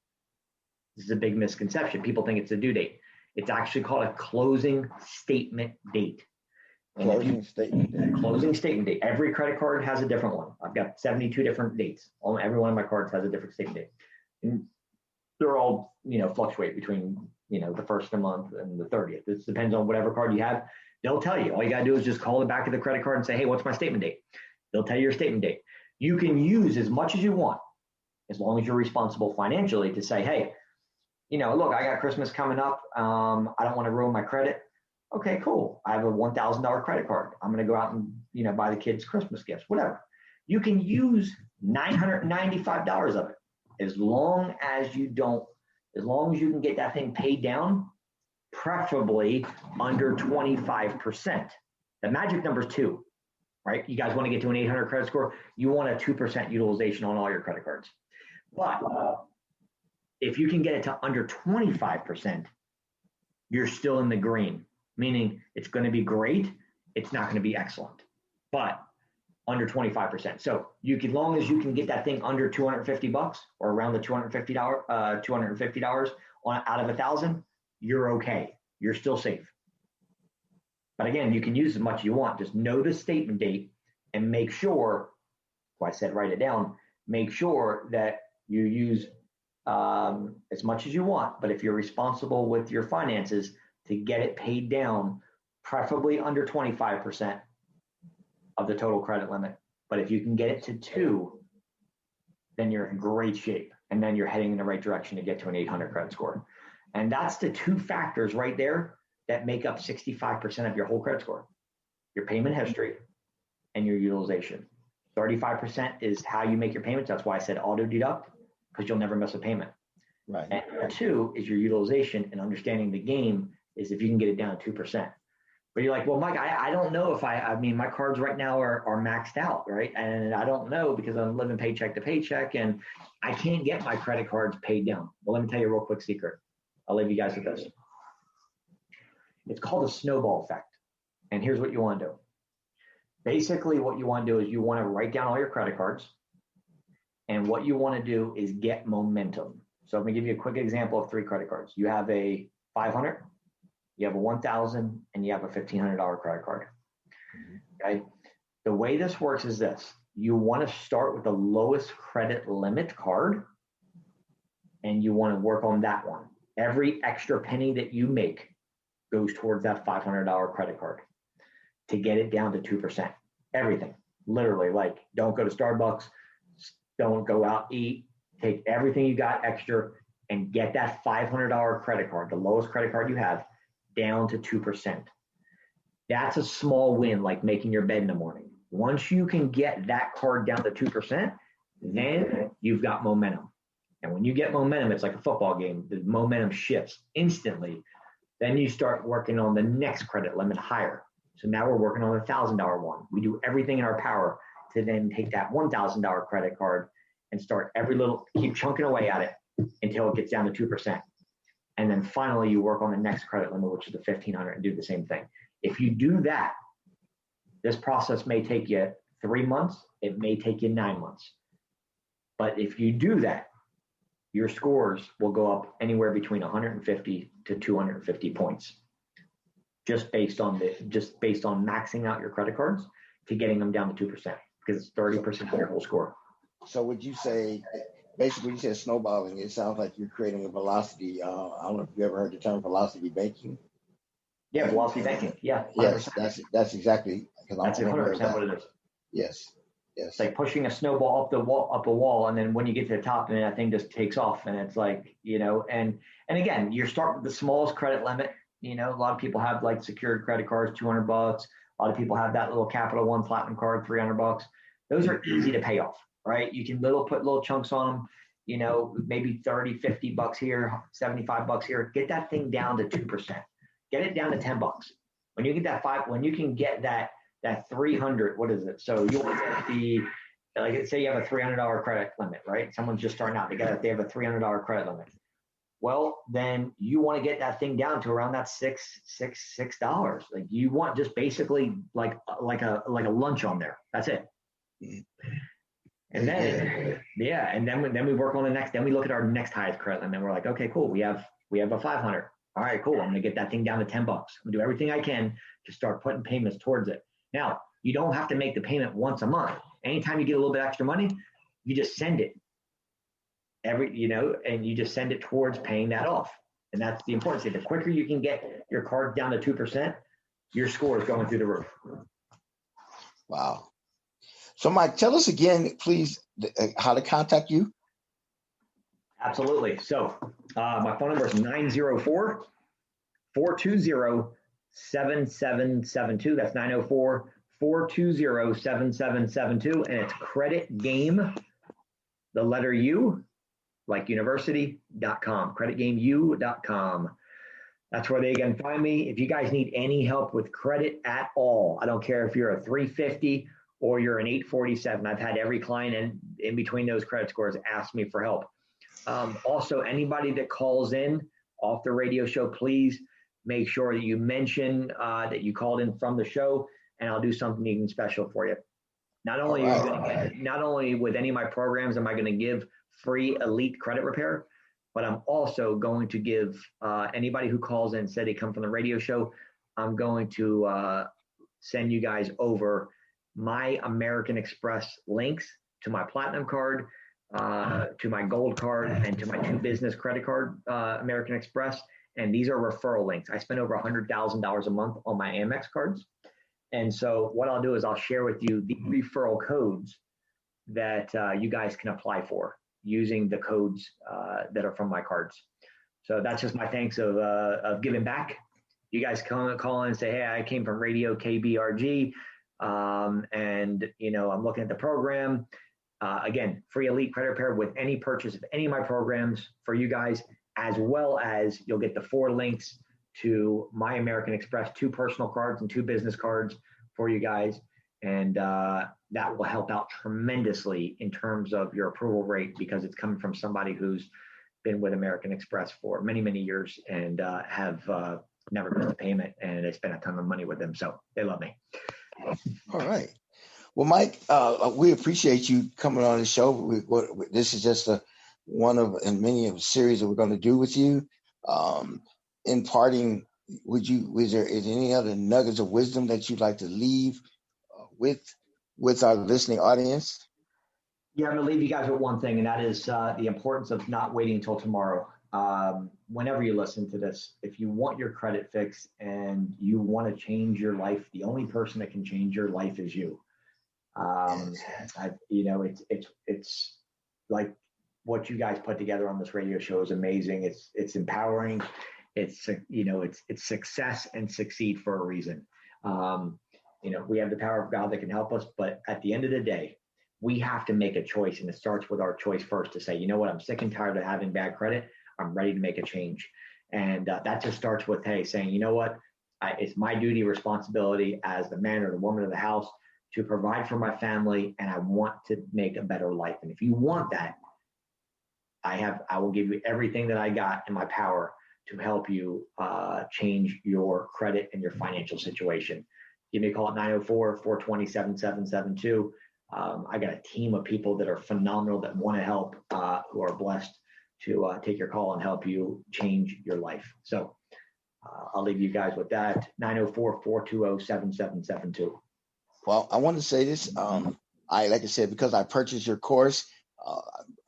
This is a big misconception. People think it's a due date. It's actually called a closing statement date. Closing statement date. Closing statement date. Every credit card has a different one. I've got 72 different dates. Every one of my cards has a different statement date. And they're all, fluctuate between, the first of the month and the 30th. This depends on whatever card you have. They'll tell you. All you got to do is just call the back of the credit card and say, hey, what's my statement date? They'll tell you your statement date. You can use as much as you want, as long as you're responsible financially, to say, hey, look, I got Christmas coming up. I don't want to ruin my credit. Okay, cool. I have a $1,000 credit card. I'm going to go out and, buy the kids Christmas gifts, whatever. You can use $995 of it, as long as you can get that thing paid down, preferably under 25%. The magic number is 2, right? You guys want to get to an 800 credit score. You want a 2% utilization on all your credit cards. But if you can get it to under 25%, you're still in the green, meaning it's going to be great. It's not going to be excellent, but under 25%. So as long as you can get that thing under $250 or around the $250 out of 1,000, you're okay. You're still safe. But again, you can use as much as you want. Just know the statement date and make sure, I said write it down, make sure that you use as much as you want. But if you're responsible with your finances, to get it paid down, preferably under 25% of the total credit limit. But if you can get it to 2, then you're in great shape. And then you're heading in the right direction to get to an 800 credit score. And that's the 2 factors right there that make up 65% of your whole credit score: your payment history and your utilization. 35% is how you make your payments. That's why I said auto deduct, because you'll never miss a payment. Right. And 2 is your utilization, and understanding the game is if you can get it down to 2%. But you're like, well, Mike, I don't know if my cards right now are maxed out, right? And I don't know, because I'm living paycheck to paycheck and I can't get my credit cards paid down. Well, let me tell you a real quick secret. I'll leave you guys with this. It's called a snowball effect. And here's what you want to do. Basically, what you want to do is you want to write down all your credit cards. And what you want to do is get momentum. So I'm going to give you a quick example of 3 credit cards. You have a 500, you have a 1,000, and you have a $1,500 credit card. Okay. The way this works is this. You want to start with the lowest credit limit card, and you want to work on that one. Every extra penny that you make goes towards that $500 credit card to get it down to 2%. Everything, literally, like don't go to Starbucks, don't go out, eat, take everything you got extra and get that $500 credit card, the lowest credit card you have, down to 2%. That's a small win, like making your bed in the morning. Once you can get that card down to 2%, then you've got momentum. And when you get momentum, it's like a football game. The momentum shifts instantly. Then you start working on the next credit limit higher. So now we're working on the $1,000 one. We do everything in our power to then take that $1,000 credit card and start keep chunking away at it until it gets down to 2%. And then finally you work on the next credit limit, which is the $1,500, and do the same thing. If you do that, this process may take you 3 months. It may take you 9 months. But if you do that, your scores will go up anywhere between 150 to 250 points, just based on maxing out your credit cards to getting them down to 2%, because it's 30% of your whole score. So would you say, basically, you said snowballing? It sounds like you're creating a velocity. I don't know if you ever heard the term velocity banking. Yeah, velocity banking. Yeah, 100%. Yes, that's exactly, because that's 100% what it is. Yes. It's like pushing a snowball up a wall, and then when you get to the top, and that thing just takes off, and it's like, and again, you're starting with the smallest credit limit. A lot of people have like secured credit cards, $200. A lot of people have that little Capital One Platinum card, $300. Those are easy to pay off, right? You can put little chunks on them, maybe 30, $50 here, $75 here. Get that thing down to 2%. Get it down to $10. When you get when you can get that 300, what is it? So you want to get say you have a $300 credit limit, right? Someone's just starting out, they have a $300 credit limit. Well, then you want to get that thing down to around that $6. Like you want just basically like a lunch on there. That's it. And then then we work on the next. Then we look at our next highest credit limit. We're like, okay, cool. We have a 500. All right, cool. I'm gonna get that thing down to $10. I'm gonna do everything I can to start putting payments towards it. Now, you don't have to make the payment once a month. Anytime you get a little bit extra money, you just send it and you just send it towards paying that off. And that's the important thing. The quicker you can get your card down to 2%, your score is going through the roof. Wow. So Mike, tell us again, please, how to contact you. Absolutely. So my phone number is 904-420-7772. That's 904-420-7772. And it's Credit Game, the letter U, like university.com, creditgameu.com. That's where they can find me. If you guys need any help with credit at all, I don't care if you're a 350 or you're an 847. I've had every client in between those credit scores ask me for help. Also, anybody that calls in off the radio show, please make sure that you mention that you called in from the show, and I'll do something even special for you. Not only with any of my programs am I going to give free elite credit repair, but I'm also going to give anybody who calls in and said they come from the radio show, I'm going to send you guys over my American Express links to my Platinum card, to my Gold card, and to my 2 business credit card, American Express. And these are referral links. I spend over $100,000 a month on my Amex cards. And so what I'll do is I'll share with you the referral codes that you guys can apply for using the codes that are from my cards. So that's just my thanks of giving back. You guys call in and say, hey, I came from Radio KBRG, and I'm looking at the program. Again, free elite credit repair with any purchase of any of my programs for you guys, as well as you'll get the 4 links to my American Express 2 personal cards and 2 business cards for you guys. And that will help out tremendously in terms of your approval rate, because it's coming from somebody who's been with American Express for many, many years and have never missed a payment, and they spent a ton of money with them. So they love me. All right. Well, Mike, we appreciate you coming on the show. This is just one of many of a series that we're going to do with you. In parting, is there any other nuggets of wisdom that you'd like to leave with our listening audience? Yeah, I'm going to leave you guys with one thing, and that is the importance of not waiting until tomorrow. Whenever you listen to this, if you want your credit fixed and you want to change your life, the only person that can change your life is you. It's like what you guys put together on this radio show is amazing. It's empowering. It's success and succeed for a reason. We have the power of God that can help us, but at the end of the day, we have to make a choice, and it starts with our choice first to say, you know what, I'm sick and tired of having bad credit. I'm ready to make a change. And that just starts with, hey, saying, you know what, it's my duty, responsibility as the man or the woman of the house to provide for my family, and I want to make a better life. And if you want that, I will give you everything that I got in my power to help you change your credit and your financial situation. Give me a call at 904-420-7772. I got a team of people that are phenomenal that want to help, who are blessed to take your call and help you change your life. So I'll leave you guys with that, 904-420-7772. Well, I want to say this. Like I said, because I purchased your course,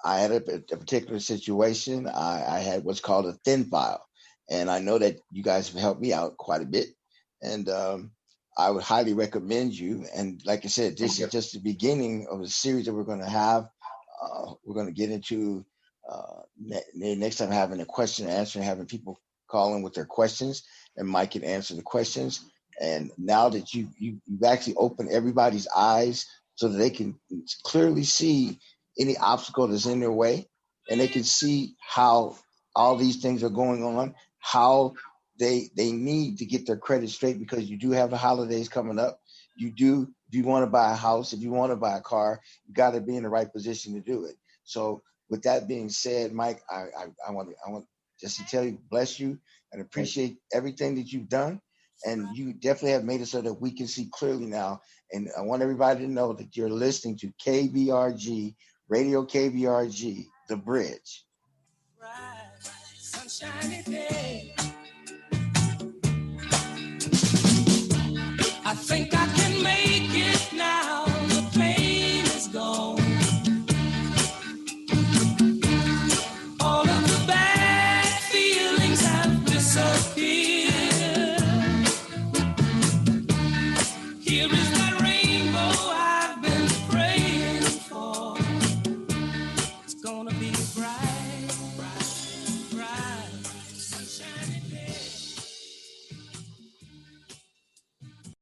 I had a particular situation. I had what's called a thin file. And I know that you guys have helped me out quite a bit. And I would highly recommend you. And like I said, this is just the beginning of a series that we're going to have. We're going to get into next time having a question and answer, and having people call in with their questions, and Mike can answer the questions. And now that you've actually opened everybody's eyes so that they can clearly see any obstacle that's in their way, and they can see how all these things are going on, how they need to get their credit straight, because you do have the holidays coming up. You do, if you want to buy a house, if you want to buy a car, you got to be in the right position to do it. So with that being said, Mike, I want just to tell you, bless you, and appreciate everything that you've done. And you definitely have made it so that we can see clearly now. And I want everybody to know that you're listening to KBRG, Radio KBRG, The Bridge. Bright, sunshiny day. I think I